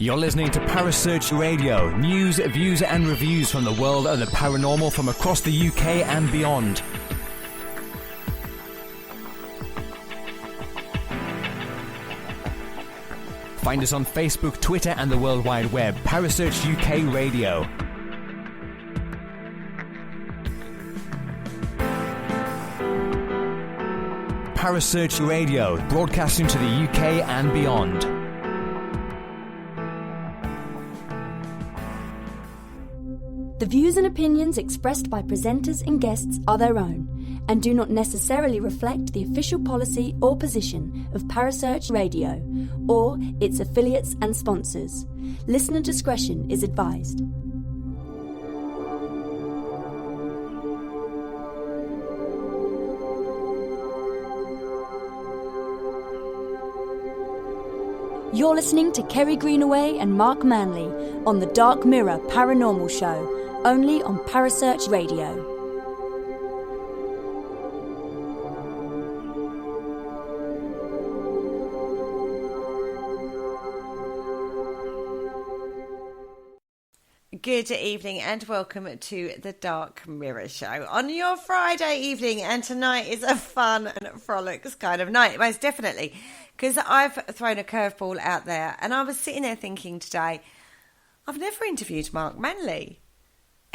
You're listening to Parasearch Radio, news, views and reviews from the world of the paranormal from across the UK and beyond. Find us on Facebook, Twitter and the World Wide Web. Parasearch UK Radio. Parasearch Radio, broadcasting to the UK and beyond. The views and opinions expressed by presenters and guests are their own and do not necessarily reflect the official policy or position of Parasearch Radio or its affiliates and sponsors. Listener discretion is advised. You're listening to Kerry Greenaway and Mark Manley on the Dark Mirror Paranormal Show, only on Parasearch Radio. Good evening and welcome to the Dark Mirror Show on your Friday evening, and tonight is a fun and frolics kind of night, most definitely, because I've thrown a curveball out there and I was sitting there thinking today, I've never interviewed Mark Manley,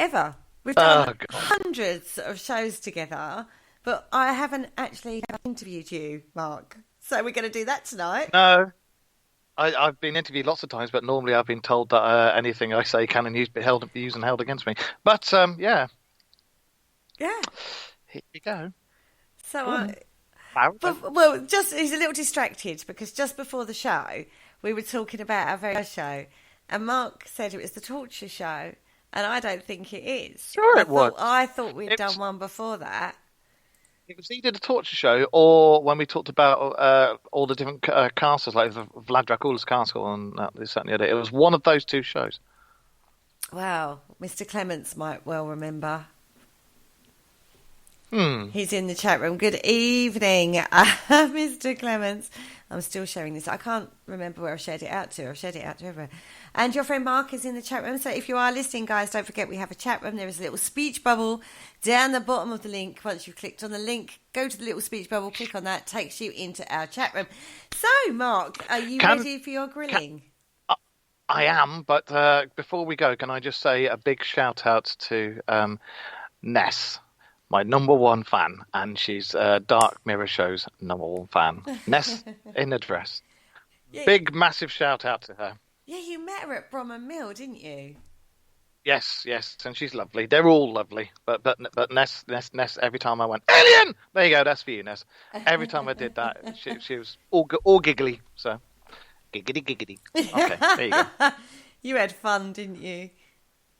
ever. We've done hundreds of shows together, but I haven't actually interviewed you, Mark, so we're going to do that tonight. No. I've been interviewed lots of times, but normally I've been told that anything I say can and used and held against me. But, yeah. Yeah. Here we go. So, he's a little distracted because just before the show, we were talking about our very first show, and Mark said it was the torture show, and I don't think it is. Sure it was. I thought we'd done one before that. It was either the torture show or when we talked about all the different castles, like the Vlad Dracula's castle and this, that, and the other. It was one of those two shows. Wow. Mr. Clements might well remember. He's in the chat room. Good evening, Mr. Clements. I'm still sharing this. I can't remember where I've shared it out to. I've shared it out to everywhere. And your friend Mark is in the chat room. So if you are listening, guys, don't forget we have a chat room. There is a little speech bubble down the bottom of the link. Once you've clicked on the link, go to the little speech bubble, click on that, takes you into our chat room. So, Mark, are you ready for your grilling? I am, but before we go, can I just say a big shout out to Ness, my number one fan, and she's Dark Mirror Show's number one fan. Ness in the dress. Yeah. Big, massive shout out to her. Yeah, you met her at Bromham Mill, didn't you? Yes, and she's lovely. They're all lovely, but Ness. Every time I went, alien. There you go. That's for you, Ness. Every time I did that, she was all giggly. So, giggity. Okay, there you go. You had fun, didn't you?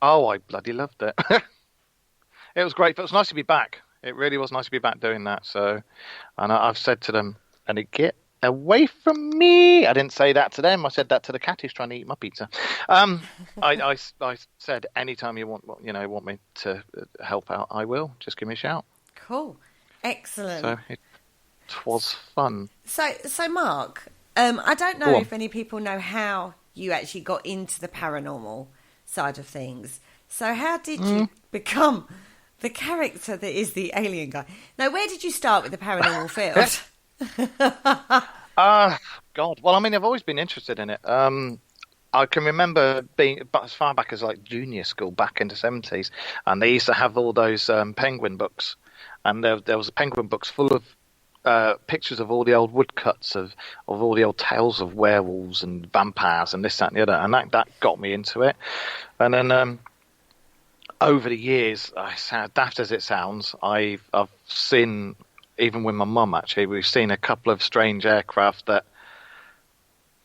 Oh, I bloody loved it. It was great. But it was nice to be back. It really was nice to be back doing that. So, and I've said to them, and get away from me. I didn't say that to them. I said that to the cat who's trying to eat my pizza. I said, anytime you want me to help out, I will. Just give me a shout. Cool. Excellent. So it was fun. So Mark, I don't know if any people know how you actually got into the paranormal side of things. So how did you become the character that is the alien guy? Now, where did you start with the paranormal field? God. Well, I mean, I've always been interested in it. I can remember being as far back as like junior school back in the 70s, and they used to have all those penguin books, and there was penguin books full of pictures of all the old woodcuts of all the old tales of werewolves and vampires and this, that, and the other, and that got me into it. And then over the years, daft as it sounds, I've seen, even with my mum actually, we've seen a couple of strange aircraft that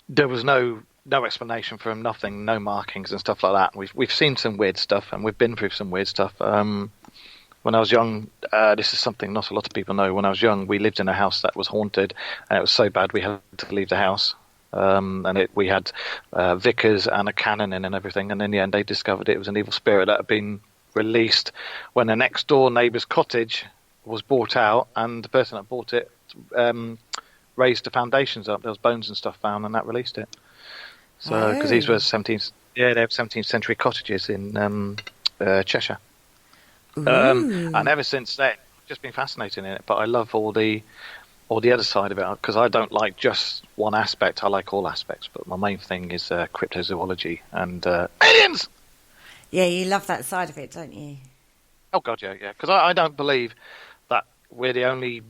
there was no explanation for them, nothing, no markings and stuff like that. We've seen some weird stuff, and we've been through some weird stuff. When I was young, this is something not a lot of people know. When I was young, we lived in a house that was haunted, and it was so bad we had to leave the house. we had vicars and a canon in and everything, and in the end they discovered it was an evil spirit that had been released when a next door neighbour's cottage was bought out, and the person that bought it raised the foundations up. There was bones and stuff found, and that released it. So because these were 17th, they were 17th century cottages in Cheshire. And ever since then, I've just been fascinated in it. But I love all the other side of it, because I don't like just one aspect. I like all aspects. But my main thing is cryptozoology and aliens. Yeah, you love that side of it, don't you? Oh God, yeah. Because I don't believe that we're the only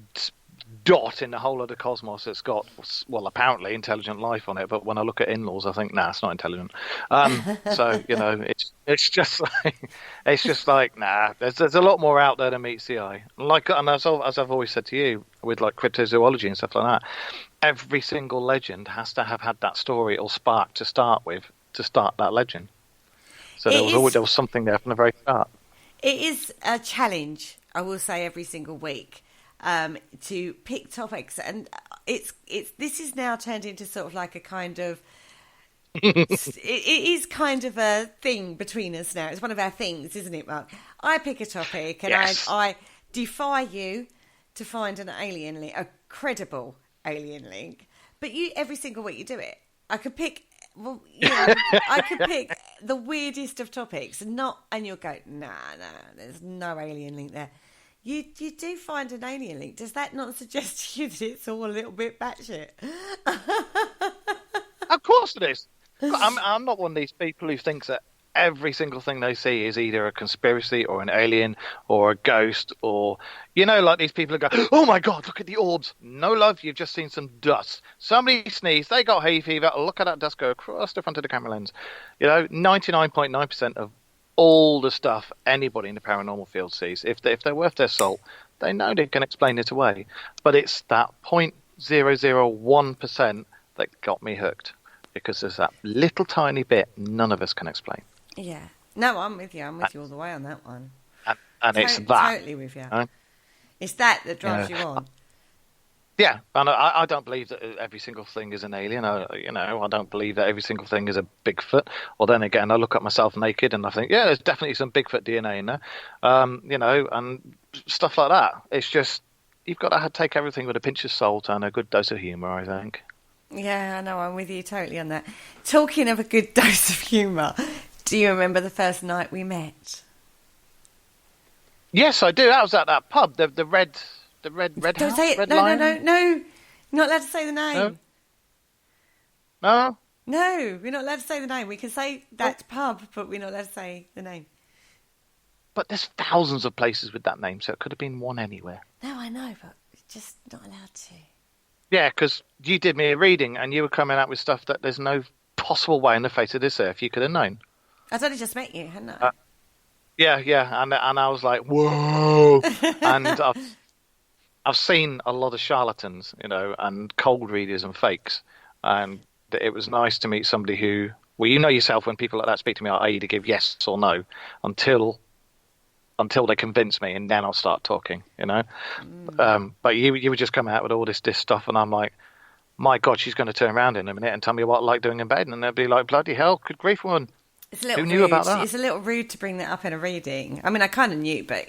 dot in the whole of the cosmos that's got, well, apparently intelligent life on it. But when I look at in-laws, I think, nah, it's not intelligent. So it's just like nah. There's a lot more out there than meets the eye. And as I've always said to you, with like cryptozoology and stuff like that, every single legend has to have had that story or spark to start with to start that legend. So there was something there from the very start. It is a challenge, I will say, every single week. To pick topics, and this is now turned into sort of like a kind of it is kind of a thing between us now. It's one of our things, isn't it, Mark? I pick a topic and yes. I defy you to find an alien link, a credible alien link, but every single week you do it. I could pick I could pick the weirdest of topics and you'll go, nah, there's no alien link there. You do find an alien link. Does that not suggest to you that it's all a little bit batshit? Of course it is. I'm not one of these people who thinks that every single thing they see is either a conspiracy or an alien or a ghost or, like these people who go, oh my God, look at the orbs. No, love, you've just seen some dust. Somebody sneezed, they got hay fever. Look at that dust go across the front of the camera lens. 99.9% of all the stuff anybody in the paranormal field sees, if they're worth their salt, they know they can explain it away. But it's that 0.001% that got me hooked, because there's that little tiny bit none of us can explain. Yeah. No, I'm with you. I'm with you all the way on that one. And it's that. Totally with you. It's that drives you on. Yeah, and I don't believe that every single thing is an alien. I don't believe that every single thing is a Bigfoot. Or then again, I look at myself naked and I think, yeah, there's definitely some Bigfoot DNA in there. And stuff like that. It's just, you've got to take everything with a pinch of salt and a good dose of humour, I think. Yeah, I know, I'm with you totally on that. Talking of a good dose of humour, do you remember the first night we met? Yes, I do. That was at that pub, the Red... The red Don't house? say it. Red No. You're not allowed to say the name. No, we're not allowed to say the name. We can say that pub, but we're not allowed to say the name. But there's thousands of places with that name, so it could have been one anywhere. No, I know, but just not allowed to. Yeah, because you did me a reading and you were coming out with stuff that there's no possible way on the face of this earth you could have known. I'd only just met you, hadn't I? Yeah, and I was like, whoa! And I've seen a lot of charlatans, and cold readers and fakes, and it was nice to meet somebody who, well, yourself when people like that speak to me, I either give yes or no until they convince me, and then I'll start talking, But you would just come out with all this stuff, and I'm like, my God, she's going to turn around in a minute and tell me what I like doing in bed, and they'll be like, bloody hell, good grief, woman. Who knew about that? It's a little rude to bring that up in a reading. I mean, I kind of knew, but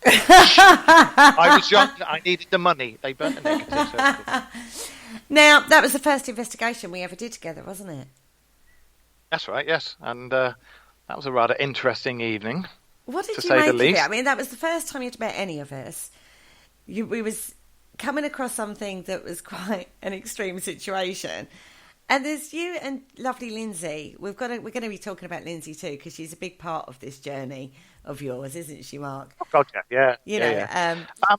I was young. I needed the money. They burnt the negatives. Now, that was the first investigation we ever did together, wasn't it? That's right, yes. And that was a rather interesting evening. What did you make of it? I mean, that was the first time you'd met any of us. We was coming across something that was quite an extreme situation. And there's you and lovely Lindsay. We're going to be talking about Lindsay too, because she's a big part of this journey of yours, isn't she, Mark? Oh God, yeah.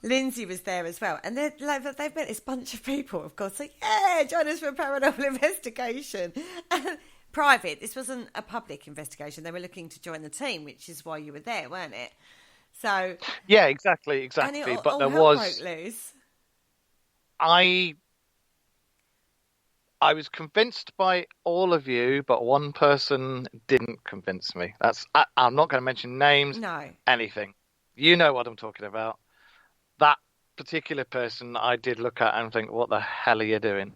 Lindsay was there as well, and they've met this bunch of people, of course. Like, yeah, join us for a paranormal investigation. Private. This wasn't a public investigation. They were looking to join the team, which is why you were there, weren't it? So yeah, exactly. But there was broke loose. I was convinced by all of you, but one person didn't convince me. I'm not going to mention names, anything. You know what I'm talking about. That particular person I did look at and think, what the hell are you doing?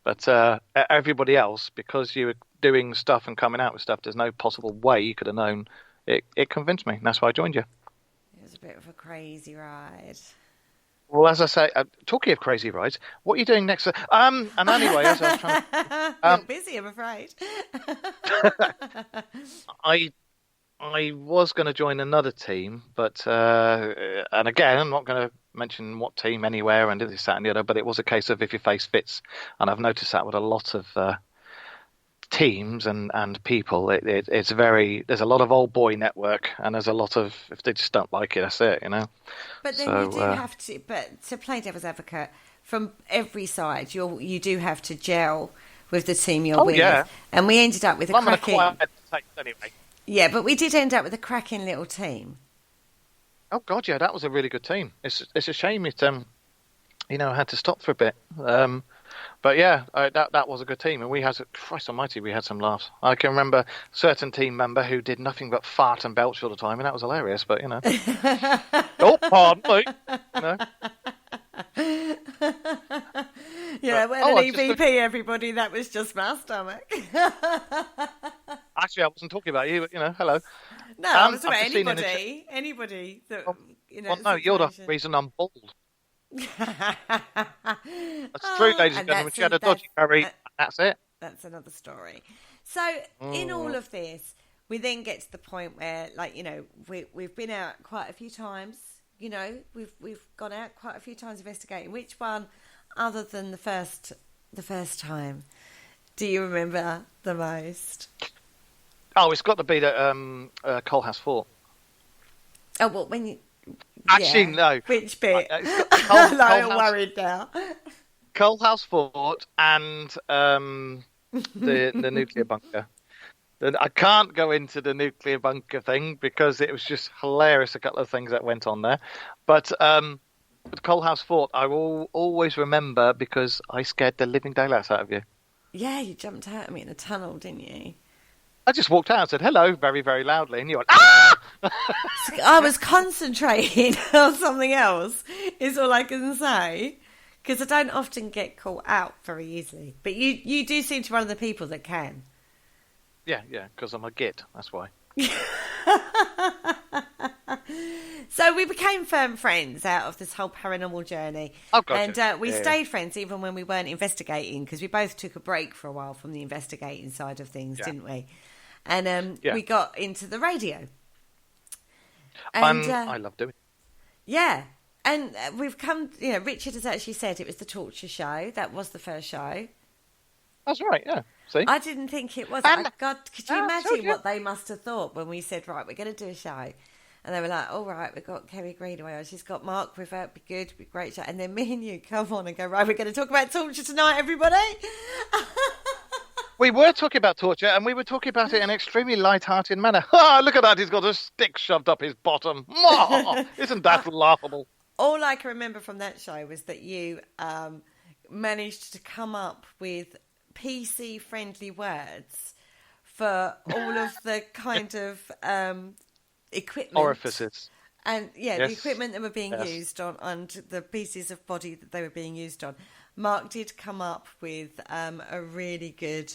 But everybody else, because you were doing stuff and coming out with stuff, there's no possible way you could have known. It convinced me. And that's why I joined you. It was a bit of a crazy ride. Well, as I say, talking of crazy rides, what are you doing next? And anyway, as I was trying to, You're busy, I'm afraid. I was going to join another team, but and again, I'm not going to mention what team anywhere and this, that, and the other. But it was a case of if your face fits, and I've noticed that with a lot of teams and people. It's very there's a lot of old boy network, and there's a lot of if they just don't like it, that's it, you know. But then you do have to. But to play devil's advocate, from every side, you do have to gel with the team you're with. Yeah. And we ended up with a cracking. Anyway. Yeah, but we did end up with a cracking little team. Oh God, yeah, that was a really good team. It's a shame it had to stop for a bit. But yeah, that was a good team, and we had Christ Almighty, we had some laughs. I can remember a certain team member who did nothing but fart and belch all the time, and that was hilarious. But you know, oh pardon me, you know. Yeah, when an EVP, everybody, that was just my stomach. Actually, I wasn't talking about you, but, you know, hello. No, I was about anybody that, you know. Well, no, you're the reason I'm bald. That's true, ladies and gentlemen. She had a dodgy curry, that's it. That's another story. So, in all of this, we then get to the point where, like, you know, we've been out quite a few times. You know, we've gone out quite a few times investigating. Which one, other than the first time, do you remember the most? Oh, it's got to be the Coalhouse Fort. Oh, well, when you... Actually, yeah. no. Which bit? I'm worried now. Coalhouse Fort and the nuclear bunker. I can't go into the nuclear bunker thing because it was just hilarious, a couple of things that went on there. But the Coalhouse Fort, I will always remember because I scared the living daylights out of you. Yeah, you jumped out at me in the tunnel, didn't you? I just walked out and said hello very, very loudly, and you went, ah! I was concentrating on something else, is all I can say. Because I don't often get caught out very easily. But you do seem to be one of the people that can. Yeah, because I'm a git, that's why. So we became firm friends out of this whole paranormal journey. Oh, gotcha. And we stayed friends even when we weren't investigating, because we both took a break for a while from the investigating side of things, didn't we? And we got into the radio. And I love doing it. Yeah. And we've come, you know, Richard has actually said it was the Torture Show. That was the first show. That's right, yeah. See? I didn't think it was. God, could you imagine what they must have thought when we said, right, we're going to do a show? And they were like, all right, we've got Kerry Greenaway. She's got Mark with her. Be good, be great show. And then me and you come on and go, right, we're going to talk about torture tonight, everybody. We were talking about torture, and we were talking about it in an extremely light-hearted manner. Ah, look at that, he's got a stick shoved up his bottom. Isn't that laughable? All I can remember from that show was that you managed to come up with PC-friendly words for all of the kind of equipment. Orifices. And, the equipment that were being used on the pieces of body that they were being used on. Mark did come up with a really good,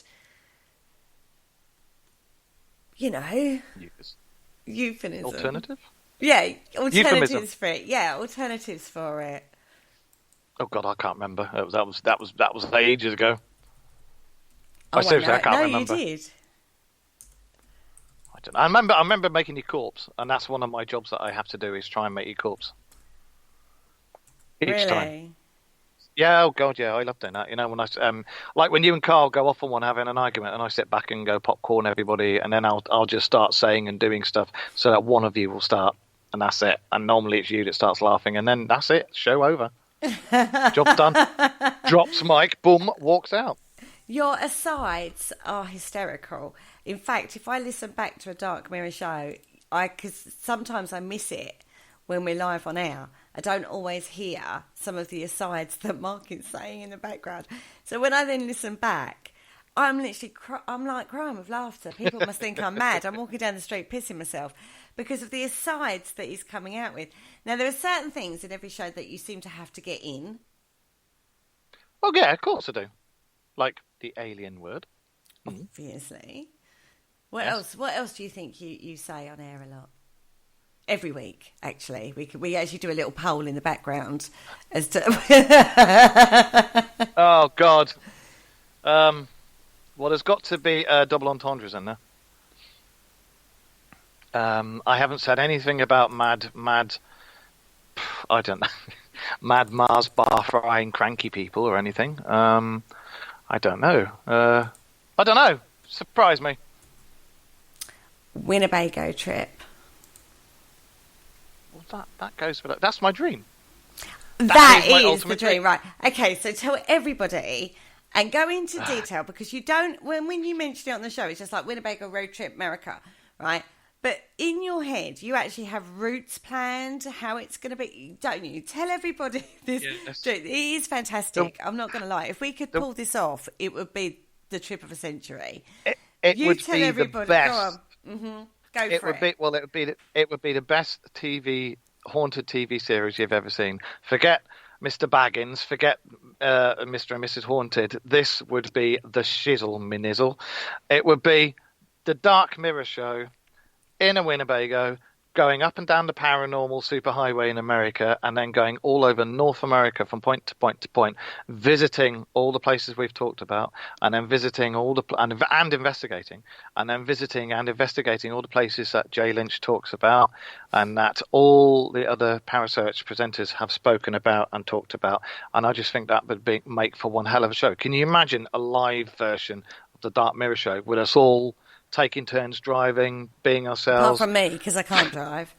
euphemism. Alternative? Yeah, alternatives for it. Yeah, alternatives for it. Oh God, I can't remember. That was ages ago. I can't remember. No, you did. I remember making your corpse, and that's one of my jobs that I have to do is try and make your corpse. Each time. Yeah, oh God, yeah, I love doing that. You know, when like when you and Carl go off on one having an argument, and I sit back and go popcorn everybody, and then I'll just start saying and doing stuff so that one of you will start, and that's it. And normally it's you that starts laughing, and then that's it, show over. Job's done. Drops mic, boom, walks out. Your asides are hysterical. In fact, if I listen back to a Dark Mirror show, because sometimes I miss it when we're live on air. I don't always hear some of the asides that Mark is saying in the background. So when I then listen back, I'm literally I'm like crying with laughter. People must think I'm mad. I'm walking down the street pissing myself because of the asides that he's coming out with. Now, there are certain things in every show that you seem to have to get in. Oh, yeah, of course I do. like the alien word. Obviously. What Yes. else? What else do you think you say on air a lot? Every week, actually, we actually do a little poll in the background as to. Oh God. Well, there's got to be double entendres in there. I haven't said anything about mad. I don't know, mad Mars bar frying cranky people or anything. I don't know. I don't know. Surprise me. Winnebago trip. Well, that goes with it. That's my dream. That my is the ultimate dream, right? Okay, so tell everybody and go into detail because you don't. When you mention it on the show, it's just like Winnebago road trip, America, right? But in your head, you actually have routes planned, how it's going to be, don't you? Tell everybody this. Yes. It is fantastic. I'm not going to lie. If we could pull this off, it would be the trip of a century. It you would tell be everybody. the best. Go on. Go It for would it. be well. It would be the best haunted TV series you've ever seen. Forget Mr. Baggins. Forget Mr. and Mrs. Haunted. This would be the shizzle minizzle. It would be the Dark Mirror show in a Winnebago, going up and down the paranormal superhighway in America, and then going all over North America from point to point to point, visiting all the places we've talked about, and then visiting all the and investigating, and then visiting and investigating all the places that Jay Lynch talks about, and that all the other Parasearch presenters have spoken about and talked about. And I just think that would make for one hell of a show. Can you imagine a live version of the Dark Mirror show with us all taking turns driving, being ourselves? Apart from me, because I can't drive.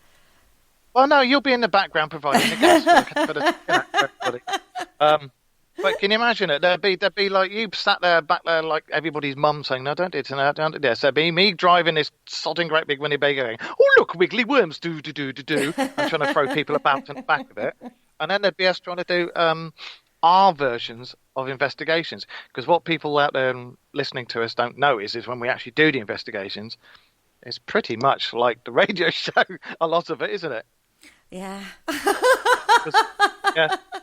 Well, no, you'll be in the background providing the guests for everybody. But can you imagine it? There'd be like you sat there back there like everybody's mum saying, "No, don't do it, no, don't do this." There'd be me driving this sodding great big Winnebago going, "Oh look, wiggly worms, do." I'm trying to throw people about in the back of it, and then there'd be us trying to do our versions of investigations. Because what people out there listening to us don't know is when we actually do the investigations, it's pretty much like the radio show. A lot of it, isn't it? Yeah.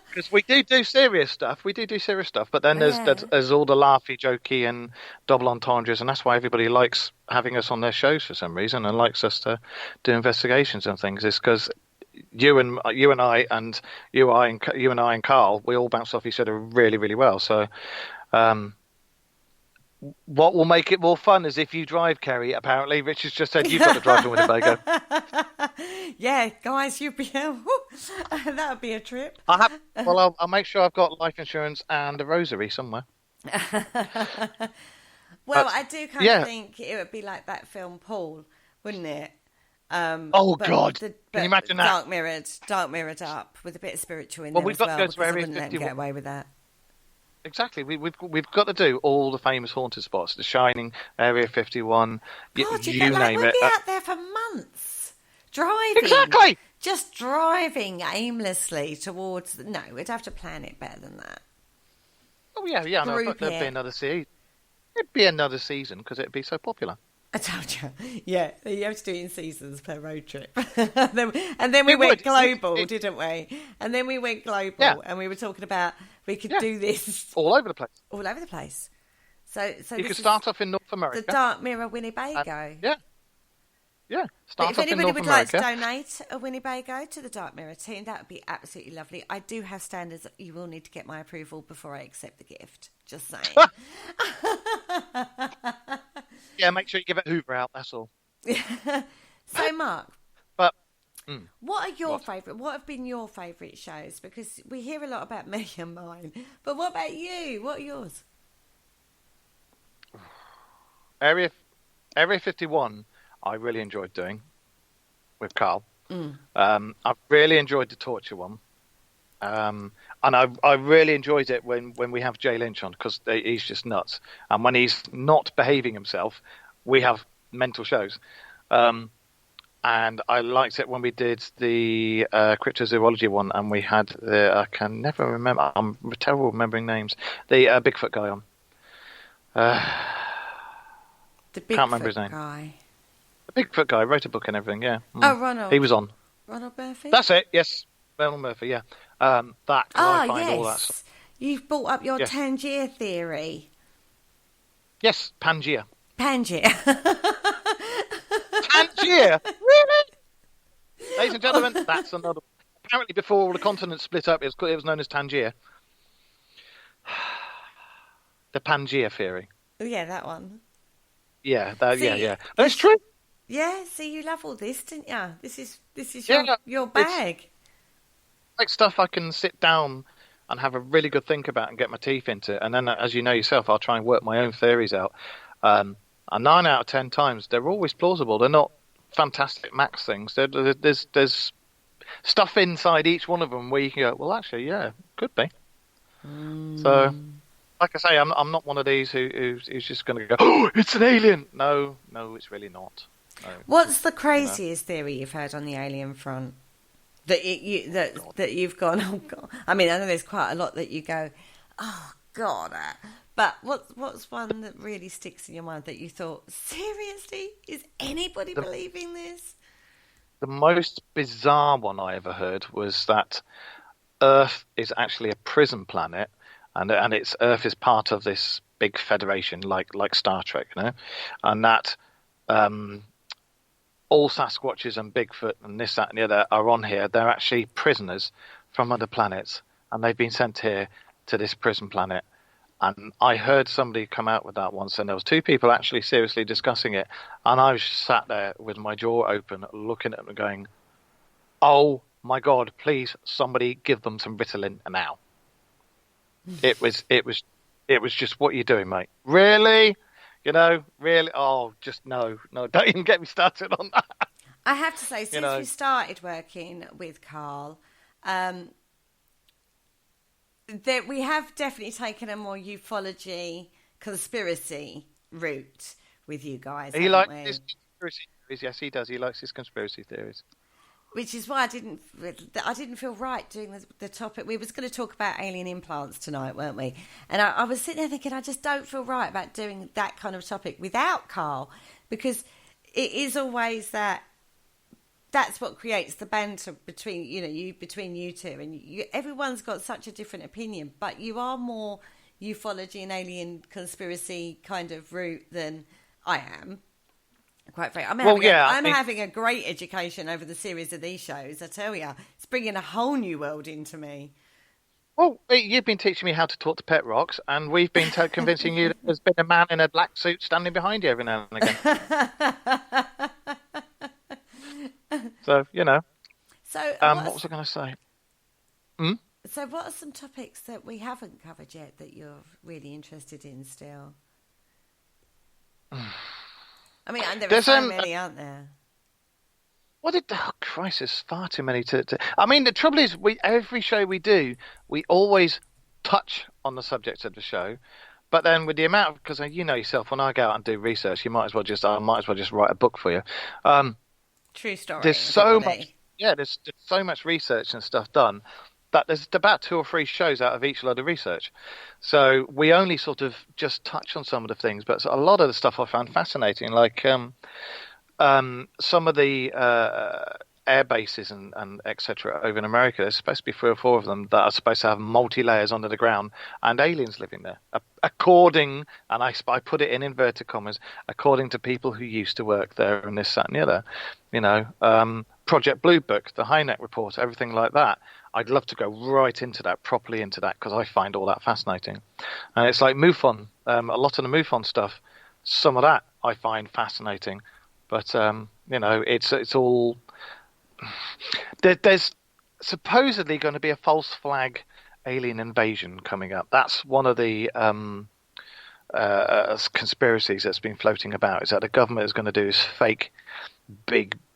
Because we do serious stuff. We do serious stuff, but then there's all the laughy, jokey, and double entendres, and that's why everybody likes having us on their shows for some reason and likes us to do investigations and things. Is because you and I and Carl, we all bounce off each other really, really well. So, what will make it more fun is if you drive, Kerry. Apparently, Richard's just said you've got to drive to Winnebago. Yeah, guys, you'd be that would be a trip. I'll make sure I've got life insurance and a rosary somewhere. Well, I do kind of think it would be like that film Paul, wouldn't it? God! Can you imagine that? Dark mirrored up with a bit of spiritual in Well, there we've as got well. to go to Because I Area wouldn't let them 51. get away with that. Exactly. We've got to do all the famous haunted spots: The Shining, Area 51. God, you name name we'd it. be out there for months, driving. Exactly. Just driving aimlessly towards. No, we'd have to plan it better than that. Oh yeah. No, but Group there'd be it. another season. It'd be another season because it'd be so popular. I told you. Yeah, you have to do it in seasons per road trip. and then we It went would. global, didn't we? And then we went global, and we were talking about we could do this all over the place. all over the place. So You this could is start off in North America. the Dark Mirror Winnebago. Yeah. But Start if off in anybody North would America. like to donate a Winnebago to the Dark Mirror team, that would be absolutely lovely. I do have standards. You will need to get my approval before I accept the gift. Just saying. Yeah, make sure you give it Hoover out. That's all. So, Mark, But what are your favourite? What have been your favourite shows? Because we hear a lot about me and mine. But what about you? What are yours? Area 51, I really enjoyed doing with Carl. I really enjoyed the torture one. And I really enjoyed it when we have Jay Lynch on because he's just nuts. And when he's not behaving himself, we have mental shows. And I liked it when we did the cryptozoology one, and we had I can never remember. I'm terrible remembering names. The Bigfoot guy on. The Can't remember his Bigfoot name. guy. The Bigfoot guy wrote a book and everything. Yeah. Oh, Ronald. He was on. Ronald Murphy? That's it. Yes, Ronald Murphy. Yeah. I find all that yes. stuff. You've brought up your Yes. Pangaea Theory. Yes, Pangaea. Pangaea. Pangaea? Really? Ladies and gentlemen, that's another. Apparently, before all the continents split up, it was known as Tangier. The Pangaea Theory. Yeah, that one. Yeah, See, yeah. That's true. Yeah, see, you love all this, didn't you? This is your It's bag. like stuff I can sit down and have a really good think about and get my teeth into. And then, as you know yourself, I'll try and work my own theories out. And 9 out of 10 times, they're always plausible. They're not fantastic max things. There's stuff inside each one of them where you can go, well, actually, yeah, could be. So, like I say, I'm not one of these who's just going to go, oh, it's an alien. No, it's really not. No. What's the craziest theory you've heard on the alien front? That you've gone, oh God. I mean, I know there's quite a lot that you go, oh God. But what's one that really sticks in your mind that you thought, seriously, is anybody believing this? The most bizarre one I ever heard was that Earth is actually a prison planet, and Earth is part of this big federation, like Star Trek, and that all Sasquatches and Bigfoot and this, that, and the other are on here. They're actually prisoners from other planets, and they've been sent here to this prison planet. And I heard somebody come out with that once, and there was 2 people actually seriously discussing it, and I was sat there with my jaw open, looking at them, going, "Oh my God! Please, somebody give them some Ritalin now." It was just, what are you doing, mate? Really? Really? Oh, just no, don't even get me started on that. I have to say, since we started working with Carl, that we have definitely taken a more ufology conspiracy route with you guys. He likes his conspiracy theories. Yes, he does. He likes his conspiracy theories. Which is why I didn't feel right doing the topic. We was going to talk about alien implants tonight, weren't we? And I was sitting there thinking, I just don't feel right about doing that kind of topic without Carl, because it is always that's what creates the banter between you two, and everyone's got such a different opinion, but you are more ufology and alien conspiracy kind of route than I am. Quite frankly, I'm having a great education over the series of these shows. I tell you, it's bringing a whole new world into me. Well, you've been teaching me how to talk to pet rocks, and we've been convincing you that there's been a man in a black suit standing behind you every now and again. So, So, what was I going to say? So, what are some topics that we haven't covered yet that you're really interested in still? I mean, there are so many, aren't there? Christ, there's far too many to. I mean, the trouble is, every show we do, we always touch on the subject of the show, but then with the amount of, because you know yourself, when I go out and do research, I might as well just write a book for you. True story. There's so much, there's so much research and stuff done that there's about 2 or 3 shows out of each load of research. So we only sort of just touch on some of the things, but a lot of the stuff I found fascinating, like some of the air bases and etc. over in America. There's supposed to be 3 or 4 of them that are supposed to have multi-layers under the ground and aliens living there. According, and I put it in inverted commas, according to people who used to work there and this, that, and the other. Project Blue Book, the HINEC report, everything like that. I'd love to go right into that, properly into that, because I find all that fascinating. And it's like MUFON, a lot of the MUFON stuff, some of that I find fascinating. But, it's all... There's supposedly going to be a false flag alien invasion coming up. That's one of the conspiracies that's been floating about, is that the government is going to do this fake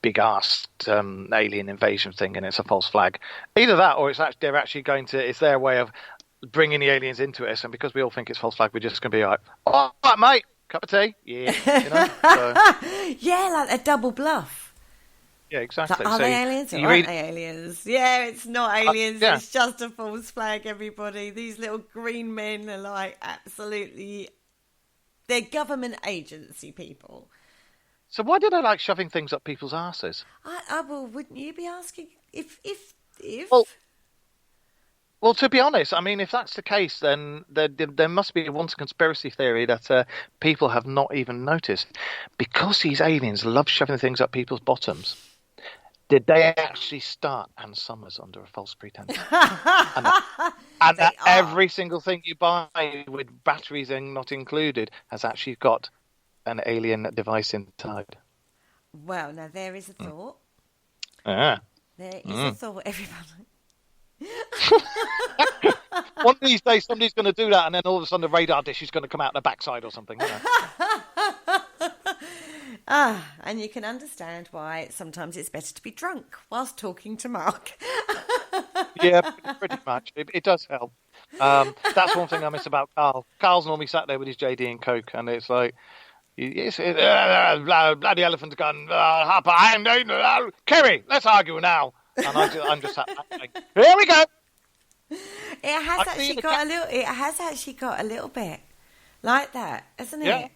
big-ass alien invasion thing, and it's a false flag. Either that, or it's their way of bringing the aliens into us, and because we all think it's false flag, we're just going to be like, all right, mate, cup of tea? Yeah. Yeah, like a double bluff. Yeah, exactly. Are they aliens or aren't they aliens? Yeah, it's not aliens, it's just a false flag, everybody. These little green men are like absolutely... They're government agency people. So why do they like shoving things up people's arses? Well, wouldn't you be asking if? Well, to be honest, I mean, if that's the case, then there must be one conspiracy theory that people have not even noticed. Because these aliens love shoving things up people's bottoms, did they actually start Ann Summers under a false pretense? and that every single thing you buy with batteries not included has actually got an alien device inside. Well, now there is a thought. Yeah. There is a thought, everybody. One of these days, somebody's going to do that, and then all of a sudden, the radar dish is going to come out the backside or something. You know? And you can understand why sometimes it's better to be drunk whilst talking to Mark. Yeah, pretty much. It does help. That's one thing I miss about Carl. Carl's normally sat there with his JD and Coke, and it's like, bloody elephant gun, Harper, Kerry, let's argue now. And I'm just sat there like, here we go. It has actually got a little bit like that, hasn't it? Yeah.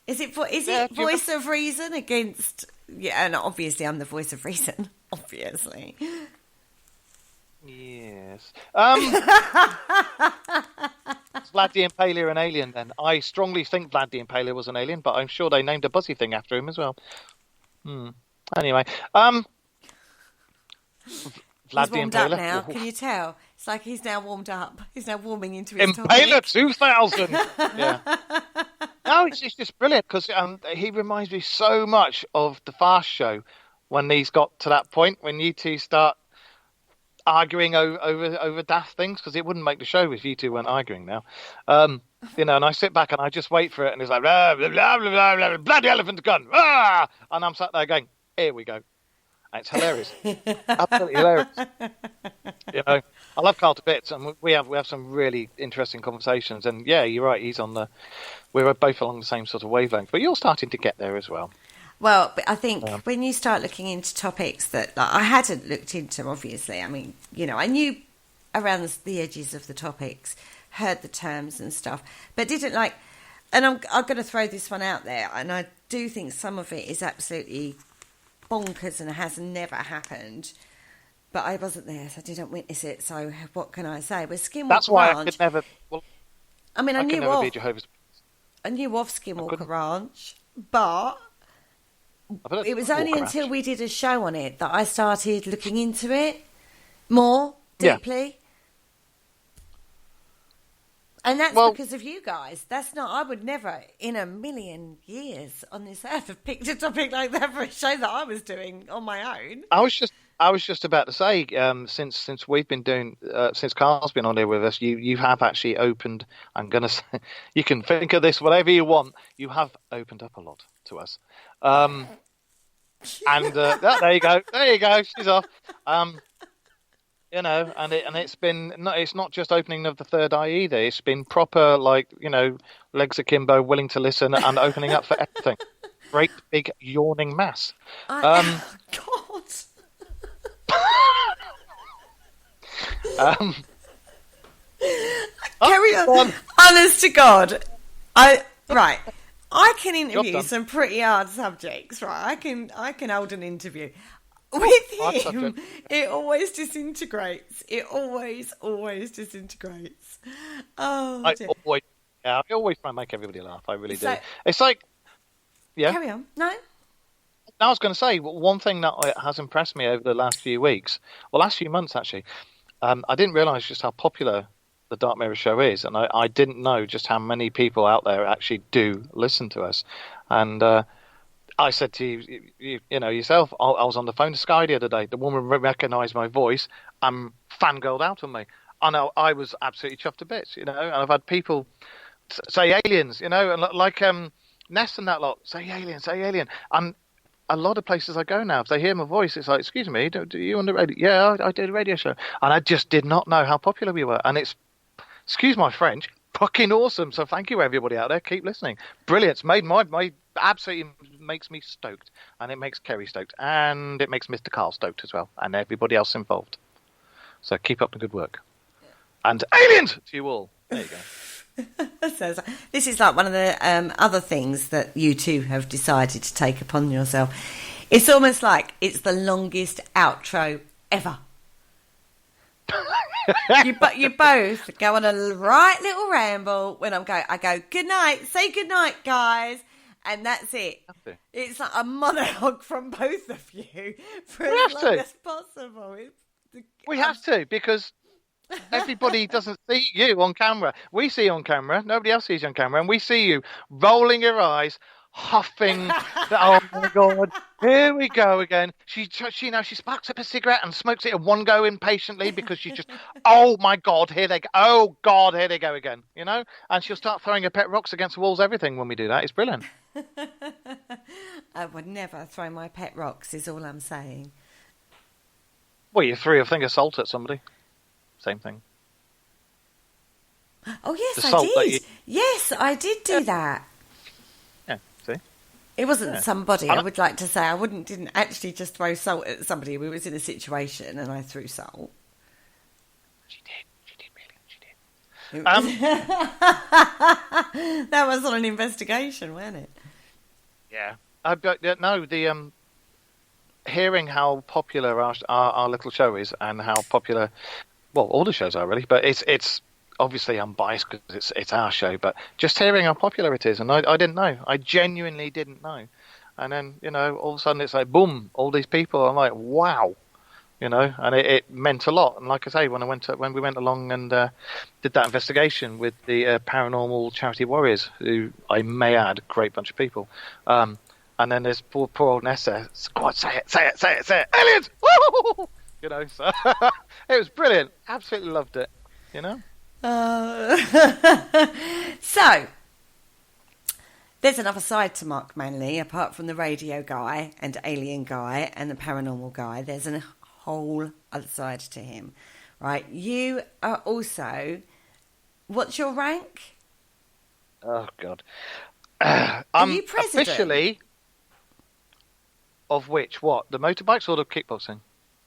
Is it voice of reason against? Yeah, and obviously I'm the voice of reason. Obviously. Yes. Is Vlad the Impaler an alien then? I strongly think Vlad the Impaler was an alien, but I'm sure they named a Buzzy thing after him as well. Anyway, Vlad he's the warmed Impaler. up now. Can you tell? It's like he's now warmed up. He's now warming into his Impaler topic. 2000. Yeah. No, it's just brilliant because he reminds me so much of the Fast Show when he's got to that point when you two start arguing over daft things, because it wouldn't make the show if you two weren't arguing now. You know, and I sit back and I just wait for it, and it's like blah, blah, blah, blah, blah, blah, bloody elephant gun, and I'm sat there going, here we go. And it's hilarious. Absolutely hilarious. You know, I love Carl to bits, and we have some really interesting conversations. And yeah, you're right. We're both along the same sort of wavelength, but you're starting to get there as well. Well, but I think when you start looking into topics that I hadn't looked into, obviously, I mean, you know, I knew around the edges of the topics, heard the terms and stuff, but didn't like. And I'm going to throw this one out there, and I do think some of it is absolutely bonkers and has never happened. But I wasn't there, so I didn't witness it. So what can I say? But Skinwalker That's why Ranch, I could never. Well, I mean, I could knew never of be Jehovah's. I knew of Skinwalker Ranch, but it was only until we did a show on it that I started looking into it more deeply. Yeah. And that's because of you guys. I would never in a million years on this earth have picked a topic like that for a show that I was doing on my own. I was just about to say, since we've been doing, since Carl's been on here with us, you have actually opened. I'm going to say, you can think of this whatever you want. You have opened up a lot to us, and there you go. She's off. You know, and it's not just opening of the third eye either. It's been proper, like, you know, legs akimbo, willing to listen, and opening up for everything. Great big yawning mass. God. Carry on. Honest to God, I can interview some pretty hard subjects. Right, I can hold an interview. With him, it always disintegrates. It always disintegrates. Oh, dear. I always try and make everybody laugh. I really do. It's like, yeah. Carry on. No. I was going to say, one thing that has impressed me over the last few months actually, I didn't realise just how popular the Dark Mirror show is, and I didn't know just how many people out there actually do listen to us. And I said to you know yourself, I was on the phone to Sky the other day. The woman recognised my voice and fangirled out on me. I know I was absolutely chuffed to bits, you know. And I've had people say aliens, you know, and like Ness and that lot say alien. And a lot of places I go now, if they hear my voice, it's like, excuse me, do you on the radio? Yeah, I did a radio show, and I just did not know how popular we were. And it's, excuse my French, fucking awesome. So thank you everybody out there. Keep listening. Brilliant. It's made my absolutely makes me stoked, and it makes Kerry stoked, and it makes Mr. Carl stoked as well, and everybody else involved. So keep up the good work. And aliens to you all. There you go. So this is like one of the other things that you two have decided to take upon yourself. It's almost like it's the longest outro ever. You both go on a right little ramble when I go, good night, say good night, guys. And that's it. It's like a monologue from both of you for as long as possible. We have to, because everybody doesn't see you on camera. We see you on camera. Nobody else sees you on camera. And we see you rolling your eyes, huffing. Oh, my God. Here we go again. She sparks up a cigarette and smokes it in one go impatiently because she's just, oh, my God, here they go. Oh, God, here they go again. You know? And she'll start throwing her pet rocks against the walls, everything when we do that. It's brilliant. I would never throw my pet rocks, is all I'm saying. Well, you threw a thing of salt at somebody. Same thing. Oh, yes, I did. Yes, I did do that. Yeah, see? It wasn't somebody, I would like to say. I didn't actually just throw salt at somebody. We was in a situation and I threw salt. She did, really. That was on an investigation, wasn't it? Yeah. Hearing how popular our little show is and how popular, well, all the shows are really, but it's obviously I'm biased because it's our show, but just hearing how popular it is, and I didn't know. I genuinely didn't know. And then, all of a sudden it's like, boom, all these people. I'm like, wow. And it meant a lot. And like I say, when we went along and did that investigation with the Paranormal Charity Warriors, who I may add, great bunch of people. And then there's poor old Nessa. Go on, say it. Aliens! Woo! So it was brilliant. Absolutely loved it. So there's another side to Mark Manley, apart from the radio guy and alien guy and the paranormal guy. There's a whole other side to him, right? You are also, what's your rank? Oh God, are you president? Officially. Of which? What? The motorbikes or the kickboxing?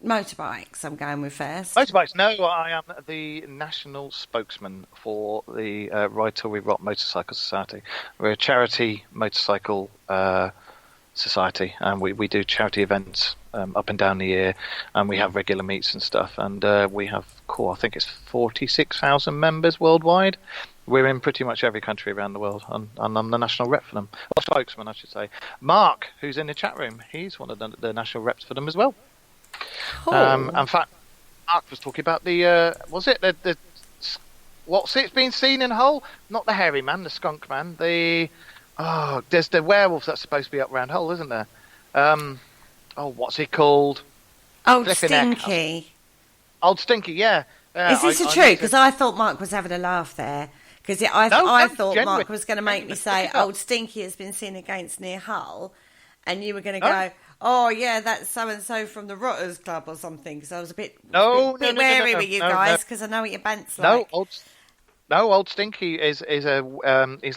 Motorbikes, I'm going with first. Motorbikes. No, I am the national spokesman for the Ride Till We Rot Motorcycle Society. We're a charity motorcycle society, and we do charity events up and down the year, and we have regular meets and stuff. And we have, I think it's 46,000 members worldwide. We're in pretty much every country around the world, and I'm the national rep for them. Or spokesman, I should say. Mark, who's in the chat room, he's one of the national reps for them as well. Oh. In fact, Mark was talking about the what's it been seen in Hull? Not the hairy man, the skunk man. There's the werewolf that's supposed to be up around Hull, isn't there? What's he called? Old Stinky. Old Stinky, yeah. Is this a truth? Because I thought Mark was having a laugh there. Because I thought genuine. Mark was going to make me say, Old Stinky has been seen against near Hull. And you were going to go, oh, yeah, that's so-and-so from the Rotters Club or something. Because I was a bit wary with you guys, because I know what your band's like. Old Stinky is he's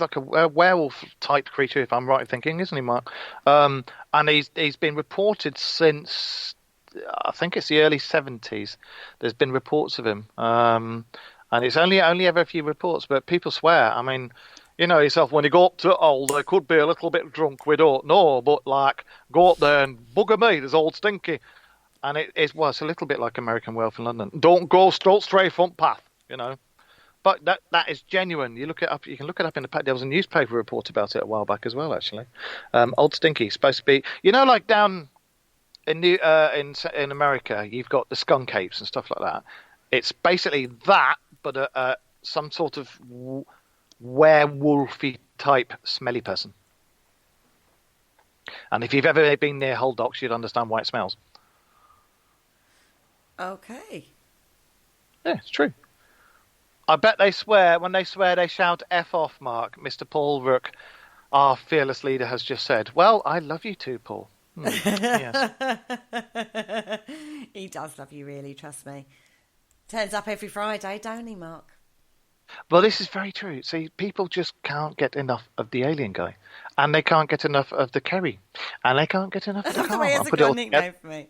like a werewolf type creature, if I'm right in thinking, isn't he, Mark? And he's been reported since, I think it's the early 70s. There's been reports of him. And it's only ever a few reports, but people swear. I mean, you know yourself, when you go up to Hull, they could be a little bit drunk, we don't know, but like, go up there and bugger me, there's Old Stinky. And it's a little bit like American Werewolf in London. Don't stray front path, But that is genuine. You look it up. You can look it up in there was a newspaper report about it a while back as well, actually. Old Stinky is supposed to be, like down in in America, you've got the skunk apes and stuff like that. It's basically that, but some sort of werewolfy type smelly person. And if you've ever been near Hull Docks, you'd understand why it smells. Okay. Yeah, it's true. I bet they swear. When they swear, they shout F off, Mark. Mr. Paul Rook, our fearless leader, has just said, well, I love you too, Paul. Yes. He does love you, really, trust me. Turns up every Friday, don't he, Mark? Well, this is very true. See, people just can't get enough of the alien guy. And they can't get enough of the Kerry. And they can't get enough of the car. He has a good nickname for me.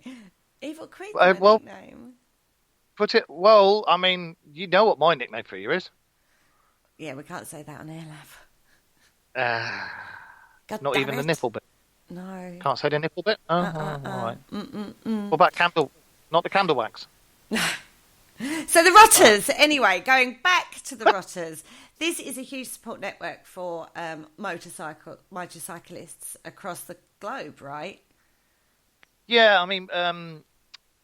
Evil Creep, nickname. Well, I mean, you know what my nickname for you is. Yeah, we can't say that on air, love. Not even the nipple bit. No. Can't say the nipple bit? All right. What about candle? Not the candle wax? So the Rotters, anyway, going back to the Rotters, this is a huge support network for motorcyclists across the globe, right? Yeah, I mean,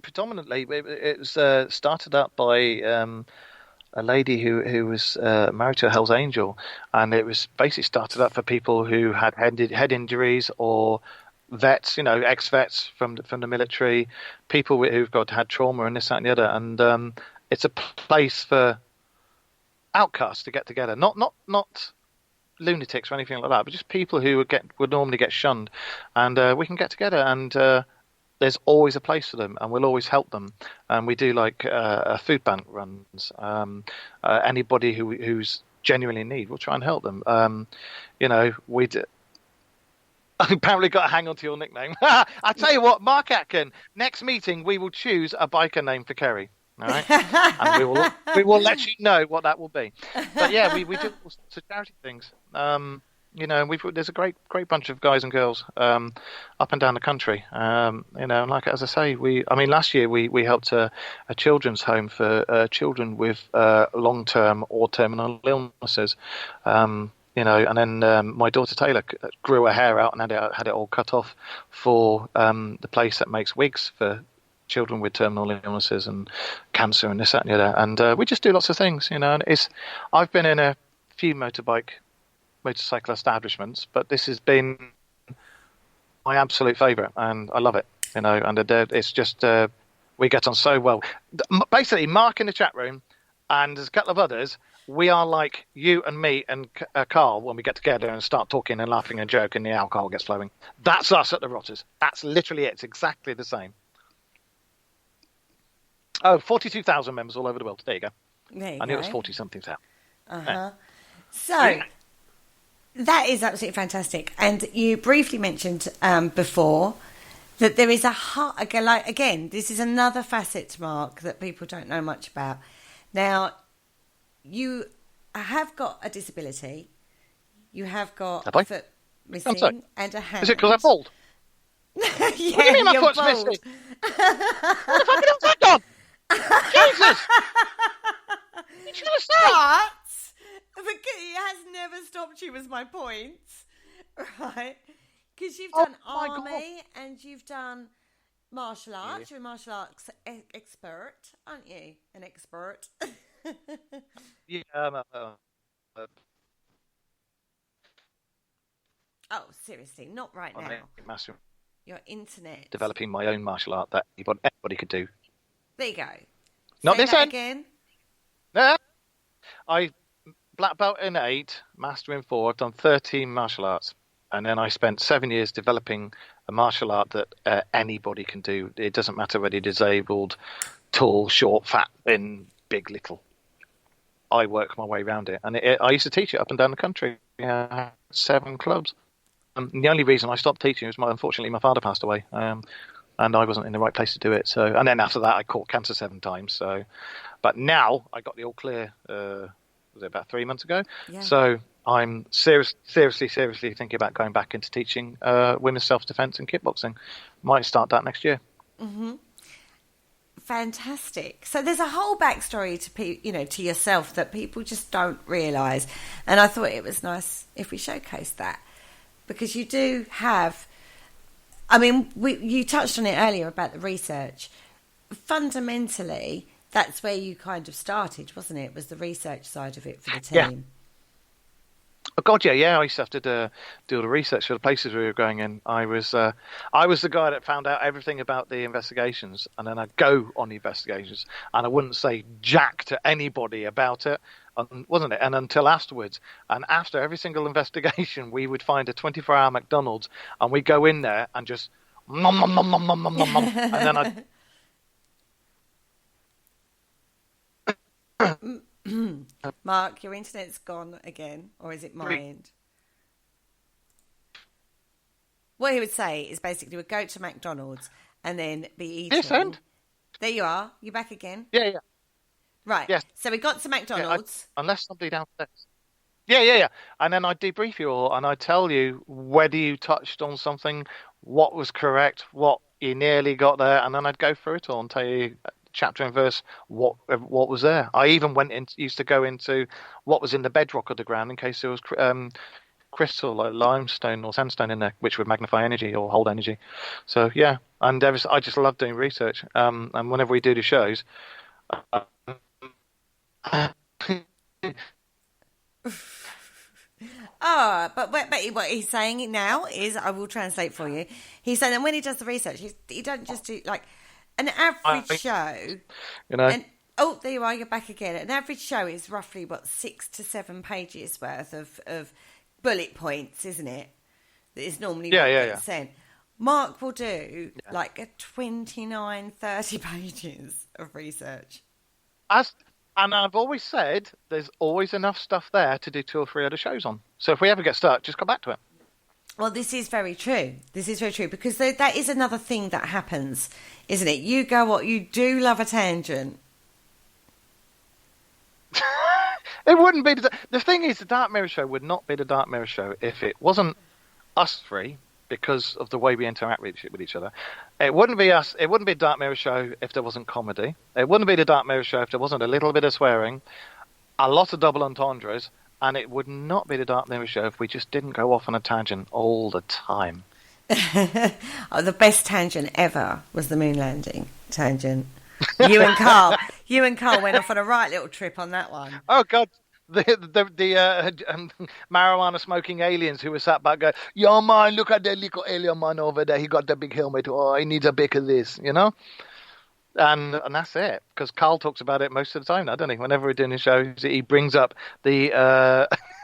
predominantly it was started up by a lady who was married to a Hell's Angel, and it was basically started up for people who had head injuries or vets, ex-vets from the military, people who've had trauma and this, that, and the other, and it's a place for outcasts to get together, not lunatics or anything like that, but just people who would normally get shunned, and we can get together, and there's always a place for them, and we'll always help them. And we do food bank runs. Anybody who's genuinely in need, we'll try and help them. I apparently got to hang on to your nickname. I tell you what, Mark Atkin, next meeting we will choose a biker name for Kerry. All right, and we will let you know what that will be. But yeah, we do all sorts of charity things. There's a great bunch of guys and girls up and down the country. Like as I say, last year we helped a children's home for children with long-term or terminal illnesses. And then my daughter Taylor grew her hair out and had it all cut off for the place that makes wigs for children with terminal illnesses and cancer and this, that, and the other. And we just do lots of things, And I've been in a few motorcycle establishments, but this has been my absolute favourite, and I love it. And it's just we get on so well. Basically, Mark in the chat room, and there's a couple of others. We are like you and me and Carl when we get together and start talking and laughing and joking. The alcohol gets flowing. That's us at the Rotters. That's literally it. It's exactly the same. Oh, 42,000 members all over the world. There you go. I knew it was 40-something thousand. Yeah. So that is absolutely fantastic. And you briefly mentioned before that there is again, this is another facet, Mark, that people don't know much about. Now, you have got a disability. You have got a foot missing and a hand. Is it because I'm bald? Yeah, what do you mean my foot's bald. missing? What the fuck is that on? Jesus! You should have said. But it has never stopped you, was my point. Right? Because you've done army and you've done martial arts. Yeah. You're a martial arts expert, aren't you? An expert. Yeah. Oh, seriously, not right now. Master. Your internet. Developing my own martial art that anybody could do. There you go. Not Say this that end. Again. No. I black belt in 8, master in 4. I've done 13 martial arts, and then I spent 7 years developing a martial art that anybody can do. It doesn't matter whether you're disabled, tall, short, fat, thin, big, little. I work my way around it, and I used to teach it up and down the country. 7 clubs. And the only reason I stopped teaching was unfortunately my father passed away, and I wasn't in the right place to do it. So, and then after that, I caught cancer 7 times. So, but now I got the all clear. Was it about 3 months ago? Yeah. So I'm seriously thinking about going back into teaching women's self-defense and kickboxing. Might start that next year. Mm-hmm. Fantastic. So there's a whole backstory to yourself that people just don't realise, and I thought it was nice if we showcased that, because you do have. I mean, you touched on it earlier about the research. Fundamentally, that's where you kind of started, wasn't it? Was the research side of it for the team? Yeah. Oh God, yeah. I used to have to do all the research for the places we were going in. I was the guy that found out everything about the investigations, and then I'd go on the investigations, and I wouldn't say jack to anybody about it, wasn't it? And until afterwards, and after every single investigation, we would find a 24-hour McDonald's, and we'd go in there and just nom nom nom nom nom nom nom, and then I'd. Mark, your internet's gone again, or is it my end? What he would say is basically we'd go to McDonald's and then be eating. Yes, and? There you are. You're back again? Yeah. Right. Yes. So we got to McDonald's. Unless somebody downstairs. Yeah. And then I'd debrief you all, and I'd tell you whether you touched on something, what was correct, what you nearly got there, and then I'd go through it all and tell you chapter and verse what was there. I even used to go into what was in the bedrock of the ground in case there was crystal like limestone or sandstone in there, which would magnify energy or hold energy. So yeah, and I just love doing research. And whenever we do the shows. But what he's saying now is, I will translate for you. He's saying that when he does the research, he don't just do like an average show. You know. And, there you are. You're back again. An average show is roughly 6 to 7 pages worth of bullet points, isn't it? That is normally what gets sent. Mark will do like a 29, 30 pages of research. And I've always said there's always enough stuff there to do 2 or 3 other shows on. So if we ever get stuck, just come back to it. Well, this is very true. This is very true because that is another thing that happens, isn't it? You do love a tangent. It wouldn't be the thing is, the Dark Mirror Show would not be the Dark Mirror Show if it wasn't us three, because of the way we interact with each other. It wouldn't be us. It wouldn't be a Dark Mirror Show if there wasn't comedy. It wouldn't be the Dark Mirror Show if there wasn't a little bit of swearing, a lot of double entendres, and it would not be the Dark Mirror Show if we just didn't go off on a tangent all the time. The best tangent ever was the moon landing tangent. You and Carl went off on a right little trip on that one. Oh God, the marijuana smoking aliens who were sat back going, "Yo man, look at that little alien man over there. He got the big helmet. Oh, he needs a bit of this," you know. And that's it, because Carl talks about it most of the time now, doesn't he? Whenever we're doing his shows, he brings up the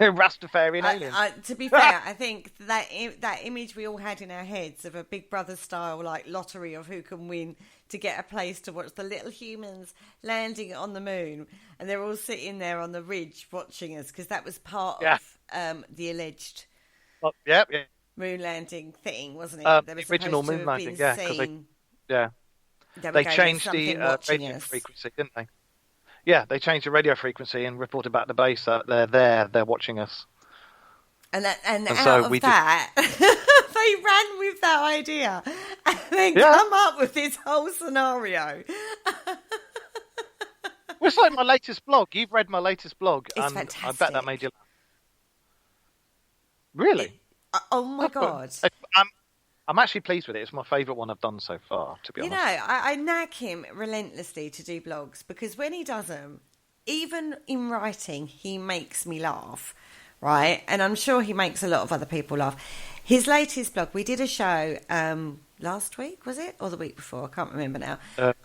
Rastafarian aliens. To be fair, I think that image we all had in our heads of a Big Brother style like lottery of who can win to get a place to watch the little humans landing on the moon, and they're all sitting there on the ridge watching us, because that was part of the alleged moon landing thing, wasn't it? The original moon landing, They changed the radio frequency, didn't they? Yeah, they changed the radio frequency and reported back to base that they're there, they're watching us. And out so of that, they ran with that idea and then come up with this whole scenario. Well, it's like my latest blog. You've read my latest blog. It's and fantastic. I bet that made you laugh. Really? Oh my God. I'm actually pleased with it. It's my favourite one I've done so far, to be honest. You know, I nag him relentlessly to do blogs, because when he does them, even in writing, he makes me laugh, right? And I'm sure he makes a lot of other people laugh. His latest blog, we did a show last week, was it? Or the week before? I can't remember now. No, it